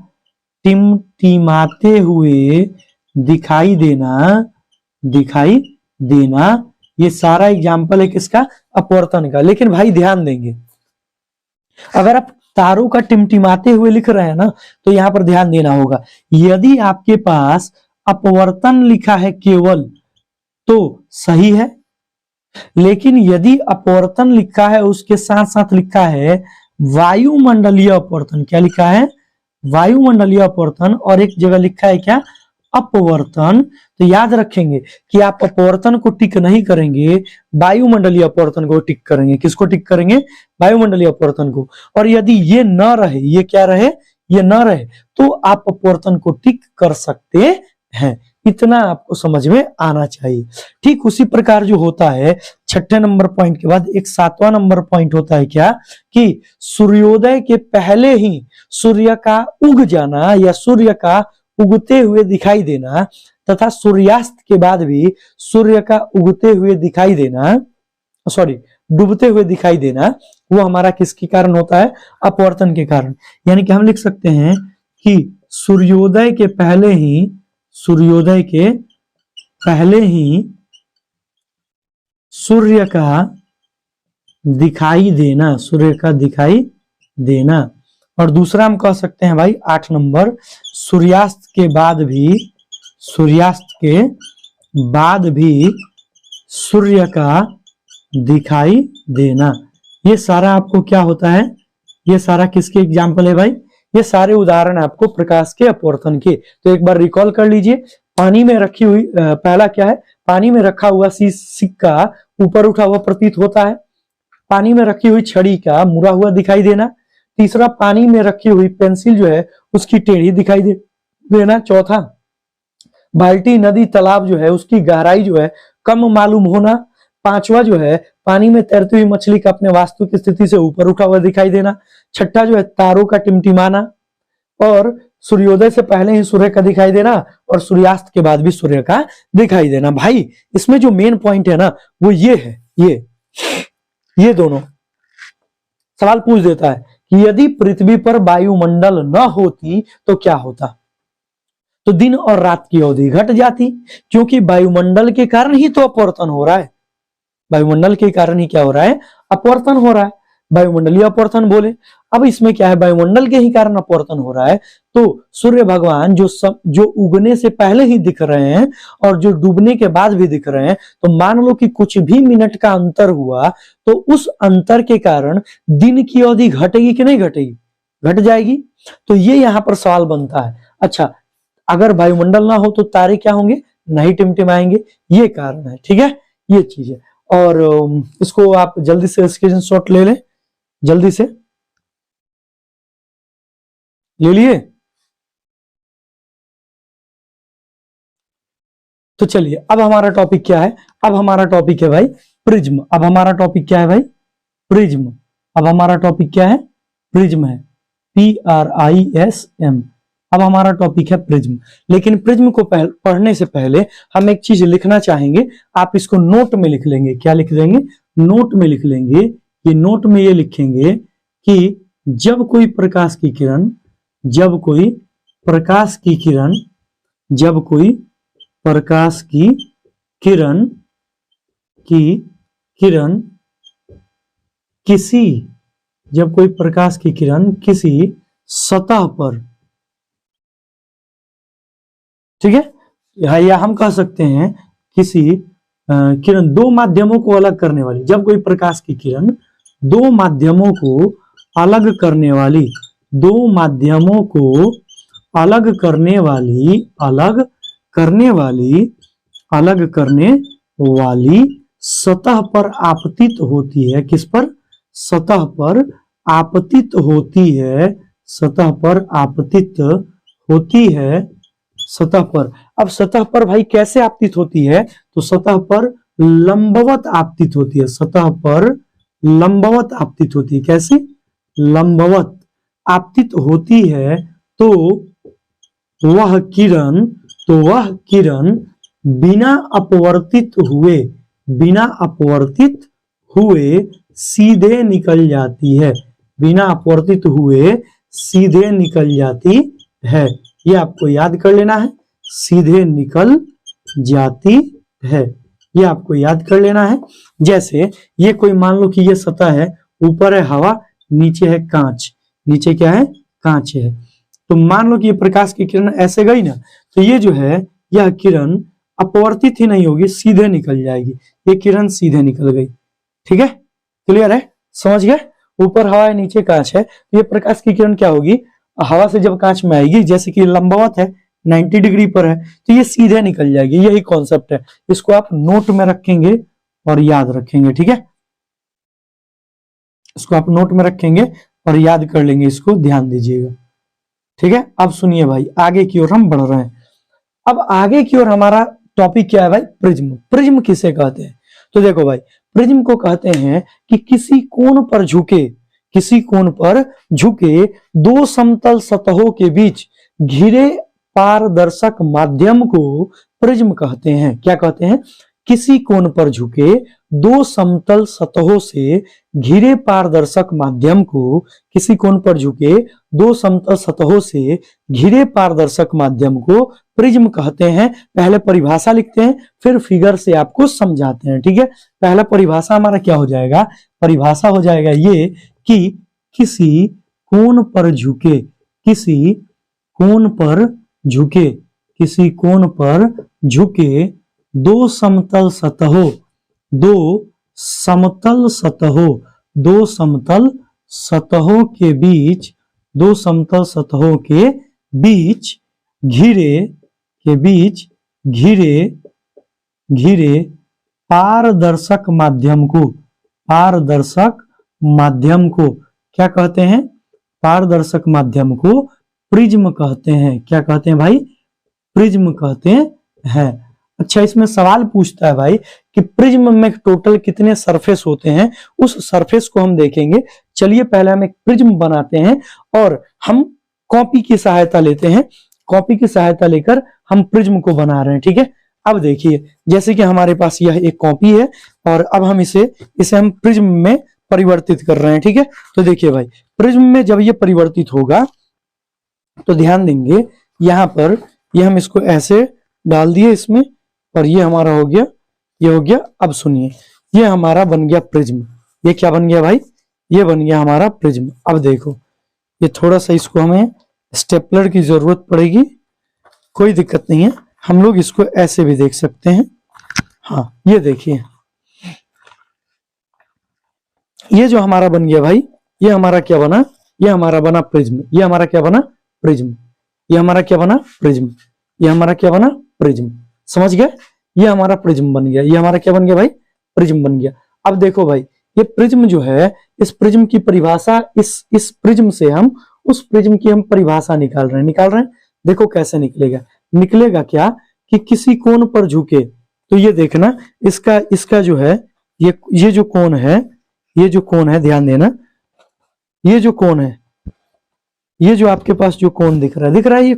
टिमटिमाते हुए दिखाई देना, दिखाई देना, ये सारा एग्जाम्पल है किसका, अपवर्तन का। लेकिन भाई ध्यान देंगे, अगर आप तारों का टिमटिमाते हुए लिख रहे हैं ना, तो यहां पर ध्यान देना होगा। यदि आपके पास अपवर्तन लिखा है केवल तो सही है, लेकिन यदि अपवर्तन लिखा है उसके साथ साथ लिखा है वायुमंडलीय अपवर्तन, क्या लिखा है, वायुमंडलीय अपवर्तन, और एक जगह लिखा है क्या, अपवर्तन, तो याद रखेंगे कि आप अपवर्तन को टिक नहीं करेंगे, वायुमंडलीय अपवर्तन को टिक करेंगे। किसको टिक करेंगे, वायुमंडलीय अपवर्तन को। और यदि ये न रहे, ये क्या रहे, ये न रहे, तो आप अपवर्तन को टिक कर सकते हैं। इतना आपको समझ में आना चाहिए। ठीक उसी प्रकार जो होता है, छठे नंबर पॉइंट के बाद एक 7वां नंबर पॉइंट होता है क्या, कि सूर्योदय के पहले ही सूर्य का उग जाना या सूर्य का उगते हुए दिखाई देना, तथा सूर्यास्त के बाद भी सूर्य का उगते हुए दिखाई देना, सॉरी डूबते हुए दिखाई देना, वो हमारा किसके कारण होता है, अपवर्तन के कारण। यानी कि हम लिख सकते हैं कि सूर्योदय के पहले ही, सूर्योदय के पहले ही सूर्य का दिखाई देना, सूर्य का दिखाई देना। और दूसरा हम कह सकते हैं भाई 8 नंबर, सूर्यास्त के बाद भी, सूर्यास्त के बाद भी सूर्य का दिखाई देना। ये सारा आपको क्या होता है, ये सारा किसके एग्जाम्पल है भाई, ये सारे उदाहरण आपको प्रकाश के अपवर्तन के। तो एक बार रिकॉल कर लीजिए, पानी में रखी हुई, पहला क्या है, पानी में रखा हुआ सिक्का ऊपर उठा हुआ प्रतीत होता है। पानी में रखी हुई छड़ी का मुड़ा हुआ दिखाई देना। तीसरा, पानी में रखी हुई पेंसिल जो है उसकी टेढ़ी दिखाई देना। चौथा, बाल्टी, नदी, तालाब जो है उसकी गहराई जो है कम मालूम होना। पांचवा जो है, पानी में तैरती हुई मछली का अपने वास्तविक स्थिति से ऊपर उठा हुआ दिखाई देना। छठा जो है, तारों का टिमटिमाना, और सूर्योदय से पहले ही सूर्य का दिखाई देना, और सूर्यास्त के बाद भी सूर्य का दिखाई देना। भाई इसमें जो मेन पॉइंट है ना, वो ये है, ये दोनों सवाल पूछ देता है कि यदि पृथ्वी पर वायुमंडल न होती तो क्या होता, तो दिन और रात की अवधि घट जाती, क्योंकि वायुमंडल के कारण ही तो अपवर्तन हो रहा है। वायुमंडल के कारण ही क्या हो रहा है, अपवर्तन हो रहा है, वायुमंडलीय अपवर्तन बोले। अब इसमें क्या है, वायुमंडल के ही कारण अपवर्तन हो रहा है, तो सूर्य भगवान जो उगने से पहले ही दिख रहे हैं और जो डूबने के बाद भी दिख रहे हैं, तो मान लो कि कुछ भी मिनट का अंतर हुआ, तो उस अंतर के कारण दिन की अवधि घटेगी कि नहीं घटेगी, घट जाएगी। तो ये यहाँ पर सवाल बनता है। अच्छा, अगर वायुमंडल ना हो तो तारे क्या होंगे, नहीं टिमटिमाएंगे, ये कारण है। ठीक है, ये चीज है। और इसको आप जल्दी से स्क्रीनशॉट ले लें, जल्दी से ले लिए। तो चलिए, अब हमारा टॉपिक क्या है, अब हमारा टॉपिक है भाई प्रिज्म। अब हमारा टॉपिक क्या है भाई, प्रिज्म। अब हमारा टॉपिक क्या है, प्रिज्म है, PRISM। अब हमारा टॉपिक है प्रिज्म। लेकिन प्रिज्म को पढ़ने से पहले हम एक चीज लिखना चाहेंगे, आप इसको नोट में लिख लेंगे। क्या लिख देंगे, नोट में लिख लेंगे। ये नोट में ये लिखेंगे कि जब कोई प्रकाश की किरण, जब कोई प्रकाश की किरण, जब कोई प्रकाश की किरण किसी, जब कोई प्रकाश की किरण किसी सतह पर, ठीक है, या हम कह सकते हैं किसी किरण, दो माध्यमों को अलग करने वाली, जब कोई प्रकाश की किरण दो माध्यमों को अलग करने वाली, दो माध्यमों को अलग करने वाली, अलग करने वाली सतह पर आपतित होती है। किस पर? सतह पर आपतित होती है। सतह पर आपतित होती है। सतह पर, अब सतह पर भाई कैसे आपतित होती है? तो सतह पर लंबवत आपतित होती है। सतह पर लंबवत आपतित होती है। कैसे? लंबवत आपतित होती है। तो वह किरण वह किरण बिना अपवर्तित हुए, बिना अपवर्तित हुए सीधे निकल जाती है। बिना अपवर्तित हुए सीधे निकल जाती है। ये आपको याद कर लेना है, सीधे निकल जाती है। ये आपको याद कर लेना है। जैसे ये कोई मान लो कि ये सतह है, ऊपर है हवा, नीचे है कांच। नीचे क्या है? कांच है। तो मान लो कि ये प्रकाश की किरण ऐसे गई ना, तो ये जो है यह किरण अपवर्तित ही नहीं होगी, सीधे निकल जाएगी। ये किरण सीधे निकल गई। ठीक है, क्लियर है, समझ गए? ऊपर हवा है, नीचे कांच है, तो ये प्रकाश की किरण क्या होगी? हवा से जब कांच में आएगी, जैसे कि लंबवत है, 90 डिग्री पर है, तो ये सीधे निकल जाएगी। यही कॉन्सेप्ट है। इसको आप नोट में रखेंगे और याद रखेंगे। ठीक है, इसको आप नोट में रखेंगे और याद कर लेंगे। इसको ध्यान दीजिएगा। ठीक है, अब सुनिए भाई, आगे की ओर हम बढ़ रहे हैं। अब आगे की ओर हमारा टॉपिक क्या है भाई? प्रिज्म। प्रिज्म किसे कहते हैं? तो देखो भाई, प्रिज्म को कहते हैं कि किसी कोण पर झुके, किसी कोण पर झुके दो समतल सतहों के बीच घिरे पारदर्शक माध्यम को प्रिज्म कहते हैं। क्या कहते हैं? किसी कोण पर झुके दो समतल सतहों से घिरे पारदर्शक माध्यम को, किसी कोण पर झुके दो समतल सतहों से घिरे पारदर्शक माध्यम को प्रिज्म कहते हैं। पहले परिभाषा लिखते हैं, फिर फिगर से आपको समझाते हैं। ठीक है, पहला परिभाषा हमारा क्या हो जाएगा? परिभाषा हो जाएगा ये कि किसी कोण पर झुके, किसी कोण पर झुके, किसी कोण पर झुके दो समतल सतहों, दो समतल सतहों, दो समतल सतहों के बीच, दो समतल सतहों के बीच घिरे, के बीच घिरे, घिरे पारदर्शक माध्यम को, पारदर्शक माध्यम को क्या कहते हैं? पारदर्शक माध्यम को प्रिज्म कहते हैं। क्या कहते हैं भाई? प्रिज्म कहते हैं। अच्छा, इसमें सवाल पूछता है भाई कि प्रिज्म में टोटल कितने सरफेस होते हैं? उस सरफेस को हम देखेंगे। चलिए पहले हम एक प्रिज्म बनाते हैं और हम कॉपी की सहायता लेते हैं। कॉपी की सहायता लेकर हम प्रिज्म को बना रहे हैं। ठीक है, अब देखिए, जैसे कि हमारे पास यह एक कॉपी है और अब हम इसे हम प्रिज्म में परिवर्तित कर रहे हैं। ठीक है, तो देखिए भाई, प्रिज्म में जब ये परिवर्तित होगा तो ध्यान देंगे, यहां पर ये हम इसको ऐसे डाल दिए इसमें और ये हमारा हो गया, ये हो गया। अब सुनिए, ये हमारा बन गया प्रिज्म। ये क्या बन गया भाई? ये बन गया हमारा प्रिज्म। अब देखो, ये थोड़ा सा इसको हमें स्टेपलर की जरूरत पड़ेगी, कोई दिक्कत नहीं है, हम लोग इसको ऐसे भी देख सकते हैं। हाँ, ये देखिए, ये जो हमारा बन गया भाई, ये हमारा क्या बना? ये हमारा बना प्रिज्म। ये हमारा क्या बना? प्रिज्म। ये हमारा क्या बना? प्रिज्म। ये हमारा क्या बना? प्रिज्म। समझ गए? ये हमारा प्रिज्म बन गया। ये हमारा क्या बन गया भाई? प्रिज्म बन गया। अब देखो भाई, ये प्रिज्म जो है, इस प्रिज्म की परिभाषा, इस प्रिज्म से हम उस प्रिज्म की हम परिभाषा निकाल रहे हैं। देखो कैसे निकलेगा। निकलेगा क्या कि किसी कोण पर झुके, तो ये देखना, इसका जो है, ये जो कोण है, ये जो कोण है, ध्यान देना, ये जो कोण है, ये जो आपके पास जो कोण दिख रहा है, ये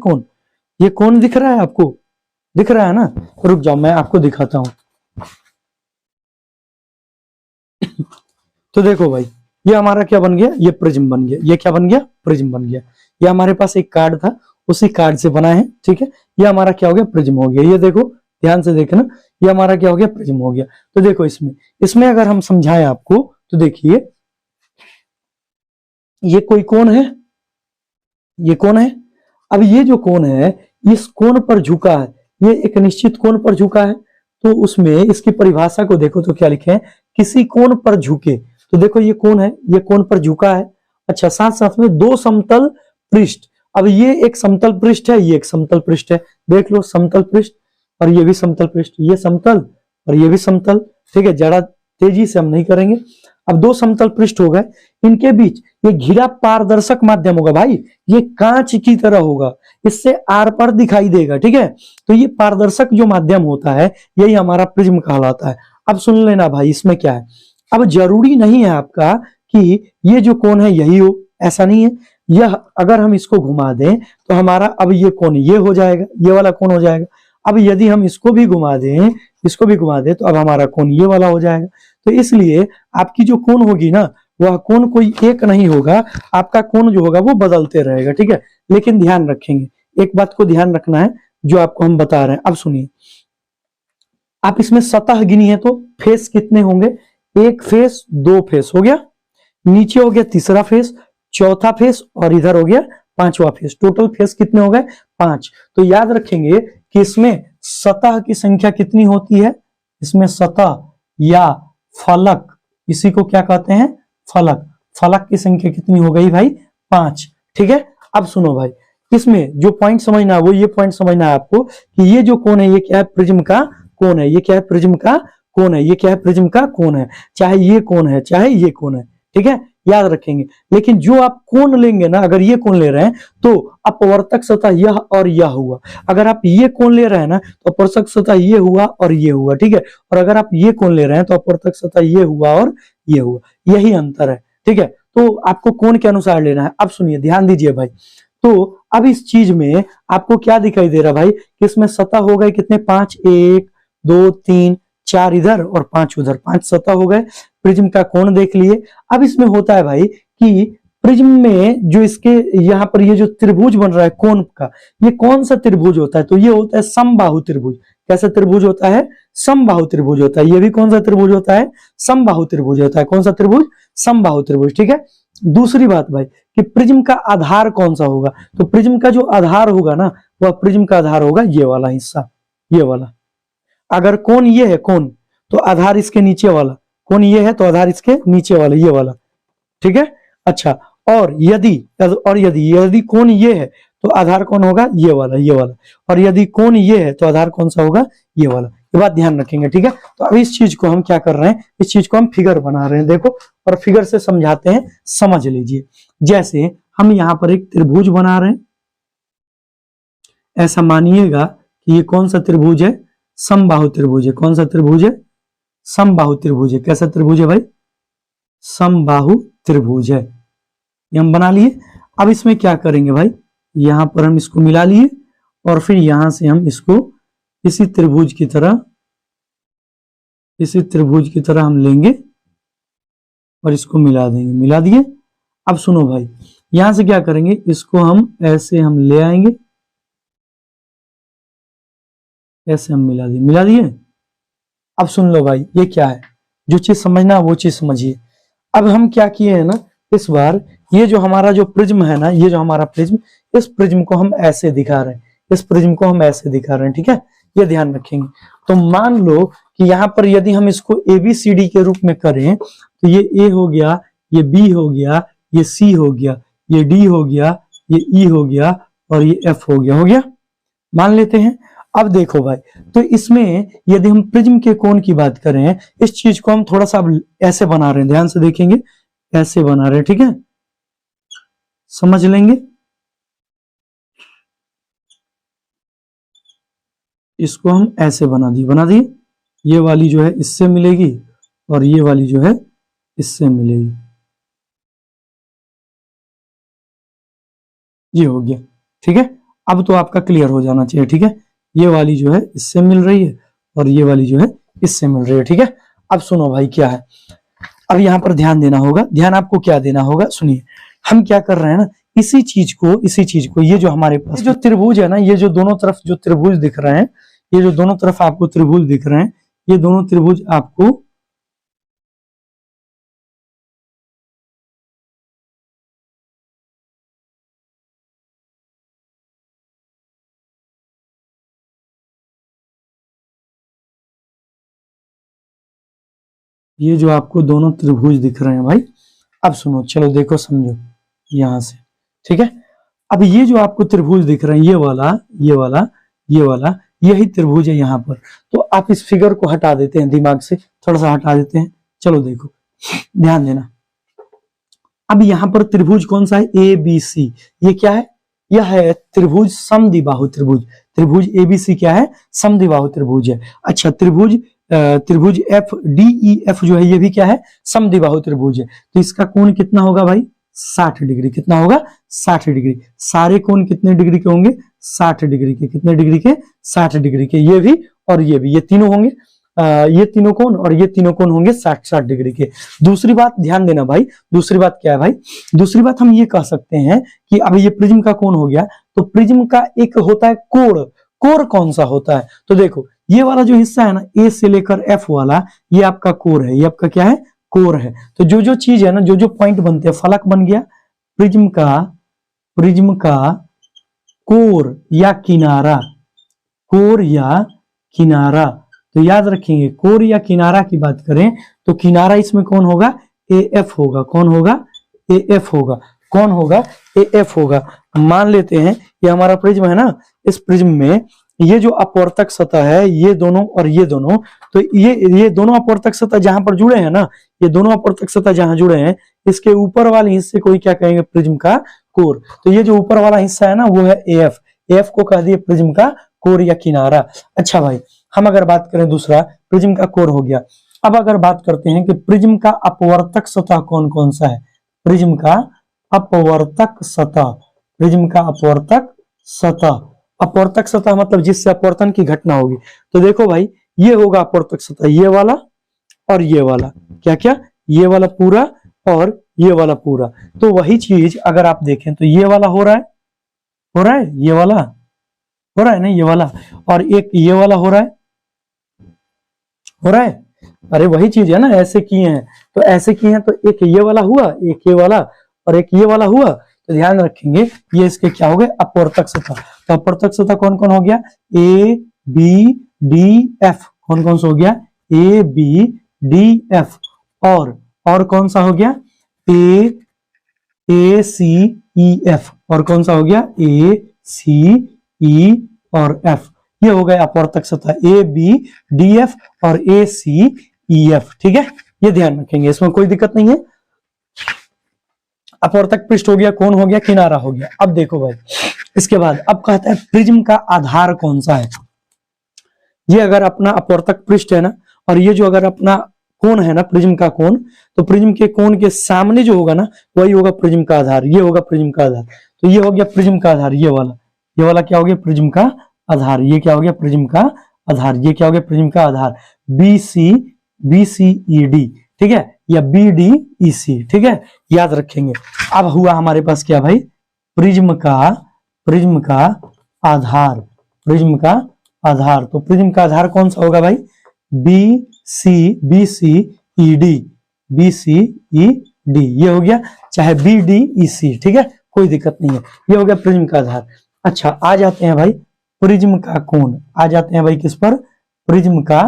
कोण दिख रहा है आपको? दिख रहा है ना? रुक जाओ, मैं आपको दिखाता हूं। तो देखो भाई, ये हमारा क्या बन गया? ये प्रिज्म बन गया। ये क्या बन गया? प्रिज्म बन गया। ये हमारे पास एक कार्ड था, उसी कार्ड से बना है। ठीक है, ये हमारा क्या हो गया? प्रिज्म हो गया। ये देखो, ध्यान से देखना, ये हमारा क्या हो गया? प्रिज्म हो गया। तो देखो, इसमें अगर हम समझाएं आपको, तो देखिए, ये कोई कोण है, ये कोण है। अब ये जो कोण है, इस कोण पर झुका है, ये एक निश्चित कोण पर झुका है, तो उसमें इसकी परिभाषा को देखो तो क्या लिखे हैं? किसी कोण पर झुके। तो देखो, ये कोण है, ये कोण पर झुका है। अच्छा, साथ साथ में दो समतल पृष्ठ। अब ये एक समतल पृष्ठ है, ये एक समतल पृष्ठ है। देख लो, समतल पृष्ठ और ये भी समतल पृष्ठ, ये समतल और ये भी समतल। ठीक है, ज्यादा तेजी से हम नहीं करेंगे। अब दो समतल पृष्ठ हो गए, इनके बीच ये घिरा पारदर्शक माध्यम होगा भाई, ये कांच की तरह होगा, इससे आर पार दिखाई देगा। ठीक है, तो ये पारदर्शक जो माध्यम होता है यही हमारा प्रिज्म कहलाता है। अब सुन लेना भाई, इसमें क्या है, अब जरूरी नहीं है आपका कि ये जो कोण है यही हो, ऐसा नहीं है। यह अगर हम इसको घुमा दें तो हमारा अब ये कोण ये हो जाएगा, ये वाला कोण हो जाएगा। अब यदि हम इसको भी घुमा दें, इसको भी घुमा दें, तो अब हमारा कोण ये वाला हो जाएगा। तो इसलिए आपकी जो कोण होगी ना, वह कोण कोई एक नहीं होगा, आपका कोण जो होगा वो बदलते रहेगा। ठीक है, लेकिन ध्यान रखेंगे, एक बात को ध्यान रखना है जो आपको हम बता रहे हैं। अब सुनिए, आप इसमें सतह गिनी है तो फेस कितने होंगे, एक फेस, दो फेस हो गया, नीचे हो गया तीसरा फेस, चौथा फेस, और इधर हो गया पांचवा फेस। टोटल फेस कितने हो गए, 5। तो याद रखेंगे कि इसमें सतह की संख्या कितनी होती है, इसमें सतह या फलक, इसी को क्या कहते हैं, फलक, फलक की संख्या कितनी हो गई भाई, 5। ठीक है, अब सुनो भाई, इसमें जो पॉइंट समझना है वो ये पॉइंट समझना है आपको कि ये जो कोण है ये क्या है, प्रिज्म का कोण है। ये क्या है, प्रिज्म का कोण है। ये क्या है, प्रिज्म का कोण है, चाहे ये कोण है चाहे ये कोण है। ठीक है, याद रखेंगे। लेकिन जो आप कोण लेंगे ना, अगर ये कोण ले रहे हैं तो अपवर्तक सतह यह और यह हुआ। अगर आप ये कोण ले रहे हैं ना तो अपवर्तक सतह ये हुआ और ये हुआ। ठीक है, और अगर आप ये कोण ले रहे हैं तो अपवर्तक सतह ये हुआ और ये हुआ, यही अंतर है। ठीक है, तो आपको कोण के अनुसार लेना है। अब सुनिए, ध्यान दीजिए भाई, तो अब इस चीज में आपको क्या दिखाई दे रहा भाई कि इसमें सतह हो गए कितने, 5, 1 2 3 4 इधर और 5 उधर, 5 सतह हो गए। प्रिज्म का कोण देख लिए। अब इसमें होता है भाई कि प्रिज्म में जो इसके यहाँ पर ये जो त्रिभुज बन रहा है कोण का, ये कौन सा त्रिभुज होता है, तो ये होता है समबाहु त्रिभुज। कैसा त्रिभुज होता है, समबाहु त्रिभुज होता है। ये भी कौन सा त्रिभुज होता है, समबाहु त्रिभुज होता है। कौन सा त्रिभुज, समबाहु त्रिभुज। ठीक है, दूसरी बात भाई कि प्रिज्म का आधार कौन सा होगा, तो प्रिज्म का जो आधार होगा ना, वह प्रिज्म का आधार होगा ये वाला हिस्सा, ये वाला। अगर कोण ये है कोण, तो आधार इसके नीचे वाला, कोण ये है तो आधार इसके नीचे वाला, ये वाला। ठीक है, अच्छा, और यदि कोण ये है तो आधार कौन होगा, ये वाला, ये वाला। और यदि कोण ये है तो आधार कौन सा होगा, ये वाला। ये बात ध्यान रखेंगे। ठीक है, तो अब इस चीज को हम क्या कर रहे हैं, इस चीज को हम फिगर बना रहे हैं, देखो, और फिगर से समझाते हैं, समझ लीजिए। जैसे हम यहाँ पर एक त्रिभुज बना रहे हैं, ऐसा मानिएगा कि ये कौन सा त्रिभुज है, समबाहु त्रिभुज है। कौन सा त्रिभुज है, समबाहु त्रिभुज है। कैसा त्रिभुज है भाई, समबाहु त्रिभुज है, ये हम बना लिए। अब इसमें क्या करेंगे भाई, यहां पर हम इसको मिला लिए और फिर यहां से हम इसको इसी त्रिभुज की तरह हम लेंगे और इसको मिला देंगे, मिला दिए। अब सुनो भाई, यहां से क्या करेंगे, इसको हम ऐसे हम ले आएंगे, ऐसे हम मिला दिए। अब सुन लो भाई, ये क्या है, जो चीज समझना वो चीज समझिए। अब हम क्या किए हैं ना, इस बार ये जो हमारा जो प्रिज्म है ना, ये जो हमारा प्रिज्म, इस प्रिज्म को हम ऐसे दिखा रहे हैं, इस प्रिज्म को हम ऐसे दिखा रहे हैं। ठीक है, ये ध्यान रखेंगे। तो मान लो कि यहाँ पर यदि हम इसको ABCD के रूप में करें तो ये A हो गया, ये B हो गया, ये C हो गया, ये D हो गया, ये E हो गया और ये F हो गया, मान लेते हैं। अब देखो भाई, तो इसमें यदि हम प्रिज्म के कोण की बात करें, इस चीज को हम थोड़ा सा ऐसे बना रहे हैं, ध्यान से देखेंगे, ऐसे बना रहे हैं। ठीक है, समझ लेंगे, इसको हम ऐसे बना दिए। ये वाली जो है इससे मिलेगी और ये वाली जो है इससे मिलेगी, ये हो गया। ठीक है, अब तो आपका क्लियर हो जाना चाहिए। ठीक है, ये वाली जो है इससे मिल रही है और ये वाली जो है इससे मिल रही है। ठीक है, अब सुनो भाई क्या है, अब यहां पर ध्यान देना होगा। ध्यान आपको क्या देना होगा, सुनिए, हम क्या कर रहे हैं ना, इसी चीज को ये जो हमारे पास जो त्रिभुज है ना, ये जो दोनों तरफ जो त्रिभुज दिख रहे हैं, ये जो दोनों तरफ आपको त्रिभुज दिख रहे हैं, ये दोनों त्रिभुज आपको ये जो आपको दोनों त्रिभुज दिख रहे हैं भाई, अब सुनो, चलो देखो समझो यहां से। ठीक है, अब ये जो आपको त्रिभुज दिख रहे हैं, ये वाला, ये वाला, ये वाला, यही त्रिभुज है यहाँ पर। तो आप इस फिगर को हटा देते हैं दिमाग से, थोड़ा सा हटा देते हैं। चलो देखो, ध्यान देना। अब यहाँ पर त्रिभुज कौन सा है? ABC। ये क्या है? यह है त्रिभुज समद्विबाहु त्रिभुज। त्रिभुज ABC क्या है? समद्विबाहु त्रिभुज है। अच्छा, त्रिभुज FDEF जो है ये भी क्या है? समद्विबाहु त्रिभुज है। तो इसका कोण कितना होगा भाई? 60 डिग्री। कितना होगा? 60 डिग्री। सारे कोण कितने डिग्री के होंगे? 60 डिग्री के। कितने डिग्री के? 60 डिग्री के। ये भी और ये भी, ये तीनों होंगे, ये तीनों कोण और ये तीनों कोण होंगे 60-60 डिग्री के। दूसरी बात ध्यान देना भाई, दूसरी बात क्या है भाई? दूसरी बात हम ये कह सकते हैं कि अब ये प्रिज्म का कोण हो गया, तो प्रिज्म का एक होता है कोण। कोण कौन सा होता है? तो देखो, ये वाला जो हिस्सा है ना, ए से लेकर एफ वाला, ये आपका कोण है। ये आपका क्या है? कोण है। तो जो जो चीज है ना, जो जो पॉइंट बनते हैं, फलक बन गया प्रिज्म का कोण या किनारा, कोण या किनारा। तो याद रखेंगे, कोण या किनारा की बात करें तो किनारा इसमें कौन होगा? AF होगा। कौन होगा? AF होगा। कौन होगा? AF होगा। मान लेते हैं ये हमारा प्रिज्म है ना, इस प्रिज्म में ये जो अपवर्तक सतह है, ये दोनों और ये दोनों, तो ये दोनों अपवर्तक सतह जहां पर जुड़े हैं ना, ये दोनों अपवर्तक सतह जहां जुड़े हैं, इसके ऊपर वाले हिस्से को ही क्या कहेंगे? प्रिज्म का कोर। तो ये जो ऊपर वाला हिस्सा है ना, वो है AF। AF को कह दिए प्रिज्म का कोर या किनारा। अच्छा भाई, हम अगर बात करें दूसरा, प्रिज्म का कोर हो गया। अब अगर बात करते हैं कि प्रिज्म का अपवर्तक सतह कौन कौन सा है? प्रिज्म का अपवर्तक सतह, प्रिज्म का अपवर्तक सतह। अपवर्तक सतह मतलब जिससे अपवर्तन की घटना होगी। तो देखो भाई, ये होगा अपवर्तक सतह, ये वाला और ये वाला। क्या क्या? ये वाला पूरा और ये वाला पूरा। तो वही चीज अगर आप देखें तो ये वाला हो रहा है, हो रहा है, ये वाला हो रहा है ना, ये वाला, और एक ये वाला हो रहा है, हो रहा है। अरे वही चीज है ना, ऐसे किए हैं तो ऐसे किए हैं, तो एक ये वाला हुआ, एक ये वाला और एक ये वाला हुआ। तो ध्यान रखेंगे, ये इसके क्या हो गए? अपवर्तक सतह। तो अपवर्तक सतह कौन कौन हो गया? ABDF। कौन कौन सा हो गया? ABDF। और कौन सा हो गया? ACEF। और कौन सा हो गया? ACE और F। ये हो गया अपवर्तक सतह, ABDF और ACEF। ठीक है, ये ध्यान रखेंगे, इसमें कोई दिक्कत नहीं है। अपवर्तक पृष्ठ हो गया, कोण हो गया, किनारा हो गया। अब देखो भाई, इसके बाद अब कहता है प्रिज्म का आधार कौन सा है? ये अगर अपना अपवर्तक पृष्ठ है ना, और ये जो अगर अपना कोण है ना, प्रिज्म का कोण, तो प्रिज्म के कोण के सामने जो होगा ना, वही होगा प्रिज्म का आधार। ये होगा प्रिज्म का आधार। तो ये हो गया प्रिज्म का आधार, ये वाला क्या हो गया? प्रिज्म का आधार। ये क्या हो गया? प्रिज्म का आधार। ये क्या हो गया? प्रिज्म का आधार। BCED, ठीक है, या BDEC। ठीक है, याद रखेंगे। अब हुआ हमारे पास क्या भाई? प्रिज्म का आधार, प्रिज्म का आधार। तो प्रिज्म का आधार कौन सा होगा भाई? BCED। ये हो गया, चाहे BDEC। ठीक है, कोई दिक्कत नहीं है, ये हो गया प्रिज्म का आधार। अच्छा, आ जाते हैं भाई प्रिज्म का कोण। आ जाते हैं भाई किस पर? प्रिज्म का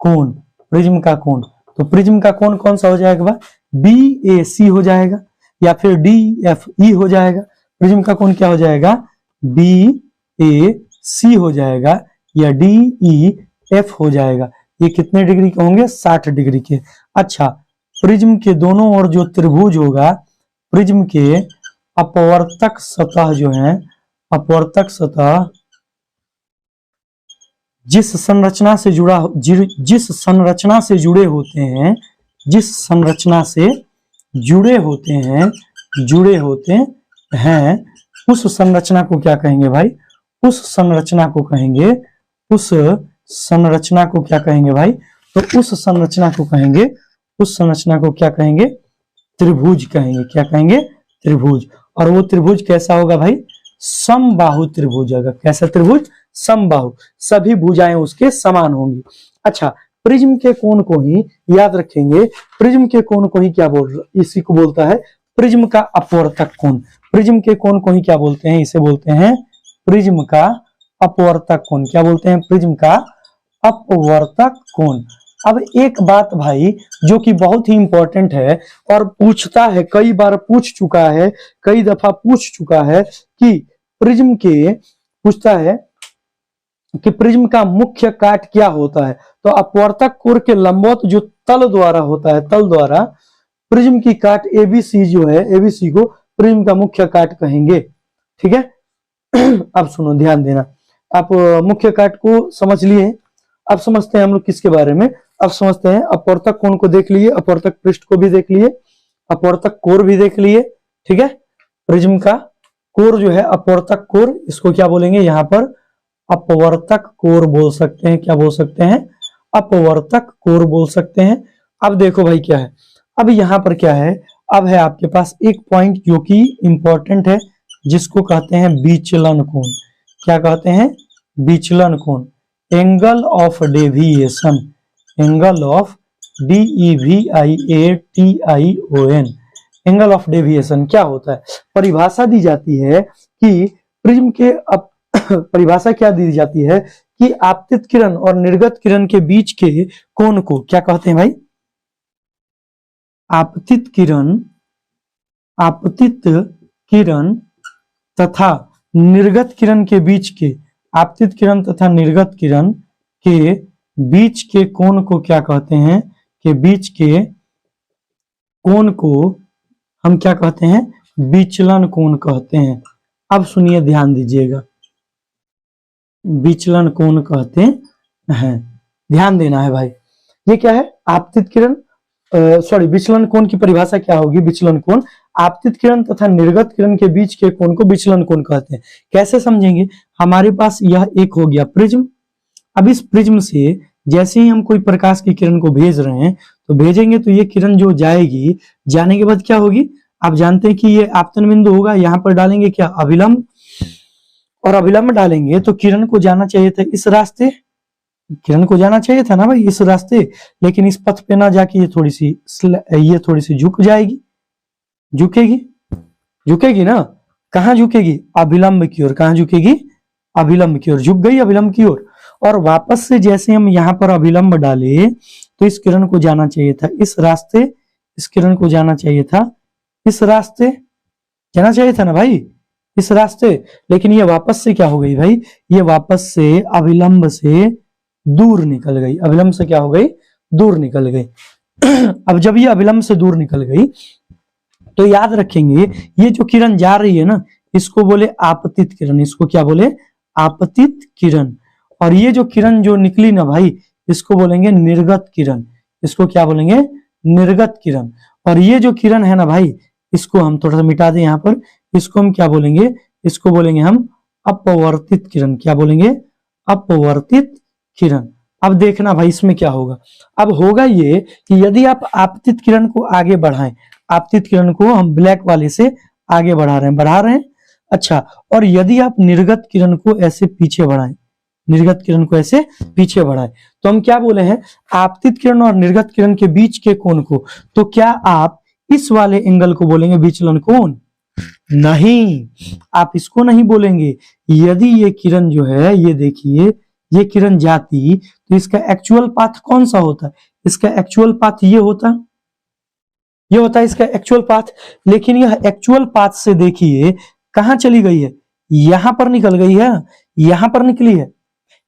कोण। प्रिज्म का कोण, तो प्रिज्म का कोण कौन सा हो जाएगा? BAC हो जाएगा, या फिर DFE हो जाएगा। प्रिज्म का कोण क्या हो जाएगा? BAC हो जाएगा या DEF हो जाएगा। ये कितने डिग्री के होंगे? 60 डिग्री के। अच्छा, प्रिज्म के दोनों ओर जो त्रिभुज होगा, प्रिज्म के अपवर्तक सतह जो है, अपवर्तक सतह जिस संरचना से जुड़े होते हैं, उस संरचना को क्या कहेंगे भाई? उस संरचना को क्या कहेंगे भाई? तो उस संरचना को क्या कहेंगे? त्रिभुज कहेंगे। क्या कहेंगे? त्रिभुज। और वो त्रिभुज कैसा होगा भाई? समबाहु त्रिभुज होगा। कैसा त्रिभुज? समबाहु। सभी भुजाएं उसके समान होंगी। अच्छा, प्रिज्म के कोण को ही याद रखेंगे, प्रिज्म के कोण को ही क्या इसी को बोलता है प्रिज्म का अपवर्तक कोण। प्रिज्म के कोण को ही क्या बोलते हैं? इसे बोलते हैं प्रिज्म का अपवर्तक कोण। क्या बोलते हैं? प्रिज्म का अपवर्तक कोण। अब एक बात भाई जो कि बहुत ही इंपॉर्टेंट है और पूछता है, कई बार पूछ चुका है, कई दफा पूछ चुका है कि प्रिज्म के, पूछता है कि प्रिज्म का मुख्य काट क्या होता है, तो अपवर्तक कोर के लंबवत जो तल द्वारा होता है, तल द्वारा प्रिज्म की काट एबीसी जो है, एबीसी को प्रिज्म का मुख्य काट कहेंगे। ठीक है। अब सुनो, ध्यान देना। आप मुख्य काट को समझ लिए, अब समझते हैं हम लोग किसके बारे में। अब समझते हैं, अपवर्तक कोण को देख लिए, अपवर्तक पृष्ठ को भी देख लिए, अपवर्तक कोर भी देख लिए। ठीक है। प्रिज्म का कोर जो है अपवर्तक कोर, इसको क्या बोलेंगे यहाँ पर, अपवर्तक कोर बोल सकते हैं। क्या बोल सकते हैं, अपवर्तक कोर बोल सकते हैं। अब देखो भाई क्या है, अब यहाँ पर क्या है, अब है आपके पास एक पॉइंट जो कि इंपॉर्टेंट है, जिसको कहते हैं विचलन कोण। क्या कहते हैं, विचलन कोण, angle of deviation, angle of DEVIATION, angle of deviation क्या होता है। परिभाषा दी जाती है कि प्रिज्म के परिभाषा क्या दी जाती है कि आपतित किरण और निर्गत किरण के बीच के कोण को क्या कहते हैं भाई, आपतित किरण, आपतित किरण तथा निर्गत किरण के बीच के, आपतित किरण तथा निर्गत किरण के बीच के कोण को क्या कहते हैं, के बीच के कोण को हम क्या कहते हैं, विचलन कोण कहते हैं। अब सुनिए, ध्यान दीजिएगा, विचलन कोण कहते हैं, ध्यान देना है भाई। ये क्या है, आपतित किरण, सॉरी, विचलन कोण की परिभाषा क्या होगी, विचलन कोण आपतित किरण तथा निर्गत किरण के बीच के कोण को विचलन कोण कहते हैं। कैसे समझेंगे, हमारे पास यह एक हो गया प्रिज्म। अब इस प्रिज्म से जैसे ही हम कोई प्रकाश की किरण को भेज रहे हैं, तो भेजेंगे तो ये किरण जो जाएगी, जाने के बाद क्या होगी, आप जानते हैं कि ये आपतन बिंदु होगा, यहाँ पर डालेंगे क्या, अभिलंब, और अभिलंब डालेंगे तो किरण को जाना चाहिए था इस रास्ते, किरण को जाना चाहिए था ना भाई इस रास्ते, लेकिन इस पथ पे ना जाके ये थोड़ी सी झुक जाएगी, झुकेगी, झुकेगी ना, कहाँ झुकेगी, अभिलंब की ओर, कहाँ झुकेगी, अभिलंब की ओर, झुक गई अभिलंब की ओर। और वापस से जैसे हम यहाँ पर अभिलंब डाले, तो इस किरण को जाना चाहिए था इस रास्ते, इस किरण को जाना चाहिए था इस रास्ते, जाना चाहिए था ना भाई इस रास्ते, लेकिन ये वापस से क्या हो गई भाई, ये वापस से अभिलंब से दूर निकल गई, अभिलंब से क्या हो गई, दूर निकल गई। अब जब ये अभिलंब से दूर निकल गई, तो याद रखेंगे ये जो किरण जा रही है ना, इसको बोले आपतित किरण, इसको क्या बोले, आपतित किरण। और ये जो किरण जो निकली ना भाई, इसको बोलेंगे निर्गत किरण, इसको क्या बोलेंगे, निर्गत किरण। और ये जो किरण है ना भाई, इसको हम थोड़ा सा मिटा दें यहाँ पर, इसको हम क्या बोलेंगे, इसको बोलेंगे हम अपवर्तित किरण। क्या बोलेंगे, अपवर्तित किरण। अब देखना भाई इसमें क्या होगा, अब होगा ये कि यदि आप आपतित किरण को आगे बढ़ाएं, आपतित किरण को हम ब्लैक वाले से आगे बढ़ा रहे हैं, अच्छा, और यदि आप निर्गत किरण को ऐसे पीछे बढ़ाएं, निर्गत किरण को ऐसे पीछे बढ़ाएं, तो हम क्या बोले हैं, आपतित किरण और निर्गत किरण के बीच के कोण को, तो क्या आप इस वाले एंगल को बोलेंगे विचलन कोण, नहीं, आप इसको नहीं बोलेंगे। यदि ये किरण जो है, ये देखिए, ये किरण जाती तो इसका एक्चुअल पाथ कौन सा होता है, इसका एक्चुअल पाथ ये होता, ये होता है इसका एक्चुअल पाथ। लेकिन यह एक्चुअल पाथ से देखिए कहां चली गई है, यहां पर निकल गई है, यहां पर निकली है।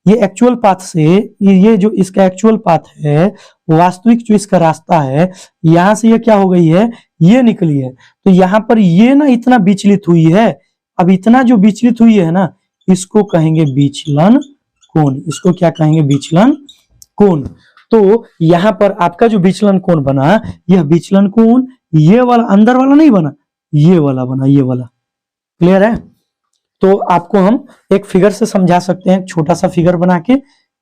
ये एक्चुअल पाथ से, ये जो इसका एक्चुअल पाथ है, वास्तविक जो इसका रास्ता है, यहां से ये क्या हो गई है, ये निकली है। तो यहां पर ये ना इतना विचलित हुई है, अब इतना जो विचलित हुई है ना, इसको कहेंगे विचलन कोण, इसको क्या कहेंगे, विचलन कोण। तो यहां पर आपका जो विचलन कोण बना, यह विचलन कोण ये वाला अंदर वाला नहीं बना, ये वाला बना, ये वाला, क्लियर है। तो आपको हम एक फिगर से समझा सकते हैं, छोटा सा फिगर बना के,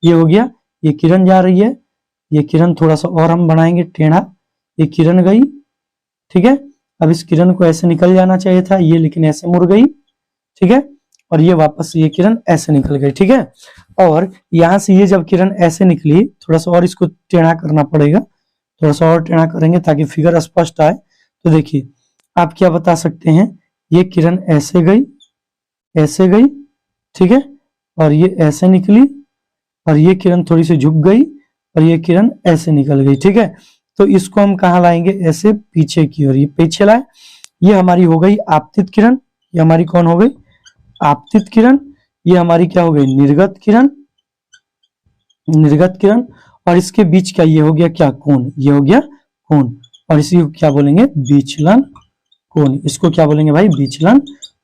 ये हो गया, ये किरण जा रही है, ये किरण थोड़ा सा और हम बनाएंगे टेढ़ा, ये किरण गई, ठीक है। अब इस किरण को ऐसे निकल जाना चाहिए था ये, लेकिन ऐसे मुड़ गई, ठीक है। और ये वापस ये किरण ऐसे निकल गई, ठीक है। और यहां से ये जब किरण ऐसे निकली, थोड़ा सा और इसको टेढ़ा करना पड़ेगा, थोड़ा सा और टेढ़ा करेंगे ताकि फिगर स्पष्ट आए। तो देखिए आप क्या बता सकते हैं, ये किरण ऐसे गई, ऐसे गई, ठीक है, और ये ऐसे निकली, और ये किरण थोड़ी सी झुक गई, और ये किरण ऐसे निकल गई, ठीक है। तो इसको हम कहाँ लाएंगे, ऐसे पीछे की ओर, ये पीछे लाए, ये हमारी हो गई आपतित किरण, ये हमारी कौन हो गई, आपतित किरण, ये हमारी क्या हो गई, निर्गत किरण, निर्गत किरण, और इसके बीच का ये हो गया क्या, कोण, ये हो गया कोण, और इसी को क्या बोलेंगे, विचलन कोण। इसको क्या बोलेंगे भाई, विचलन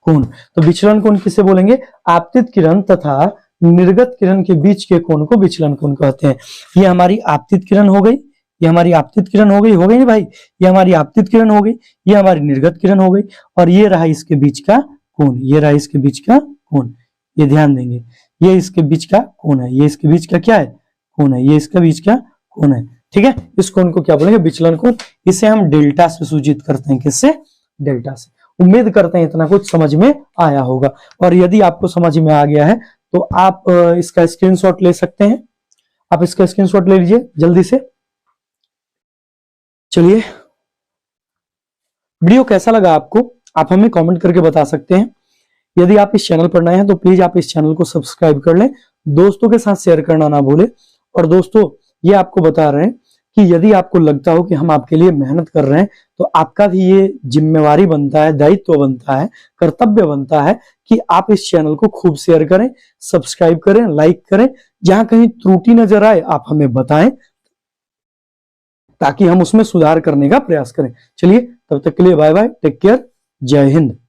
कोण। तो विचलन कोण किसे बोलेंगे, आपतित किरण तथा निर्गत किरण के बीच के कोण को विचलन कोण कहते हैं। ये हमारी आपतित किरण हो गई, ये हमारी आपतित किरण हो गई ना भाई, ये हमारी आपतित किरण हो गई, ये हमारी निर्गत किरण हो गई, और ये रहा इसके बीच का कोण, ये रहा इसके बीच का कोण। ये ध्यान देंगे, ये इसके बीच का कोण है, ये इसके बीच का क्या है, कोण है, ये इसके बीच का कोण है। ठीक है, इस कोण को क्या बोलेंगे, विचलन कोण। इसे हम डेल्टा से सूचित करते हैं, किससे, डेल्टा से। उम्मीद करते हैं इतना कुछ समझ में आया होगा, और यदि आपको समझ में आ गया है तो आप इसका स्क्रीनशॉट ले सकते हैं। आप इसका स्क्रीनशॉट ले लीजिए जल्दी से। चलिए, वीडियो कैसा लगा आपको, आप हमें कमेंट करके बता सकते हैं। यदि आप इस चैनल पर नए हैं तो प्लीज आप इस चैनल को सब्सक्राइब कर लें, दोस्तों के साथ शेयर करना ना भूलें। और दोस्तों, ये आपको बता रहे हैं कि यदि आपको लगता हो कि हम आपके लिए मेहनत कर रहे हैं, तो आपका भी ये जिम्मेवारी बनता है, दायित्व बनता है, कर्तव्य बनता है कि आप इस चैनल को खूब शेयर करें, सब्सक्राइब करें, लाइक करें। जहां कहीं त्रुटि नजर आए आप हमें बताएं, ताकि हम उसमें सुधार करने का प्रयास करें। चलिए, तब तक के लिए बाय बाय, टेक केयर, जय हिंद।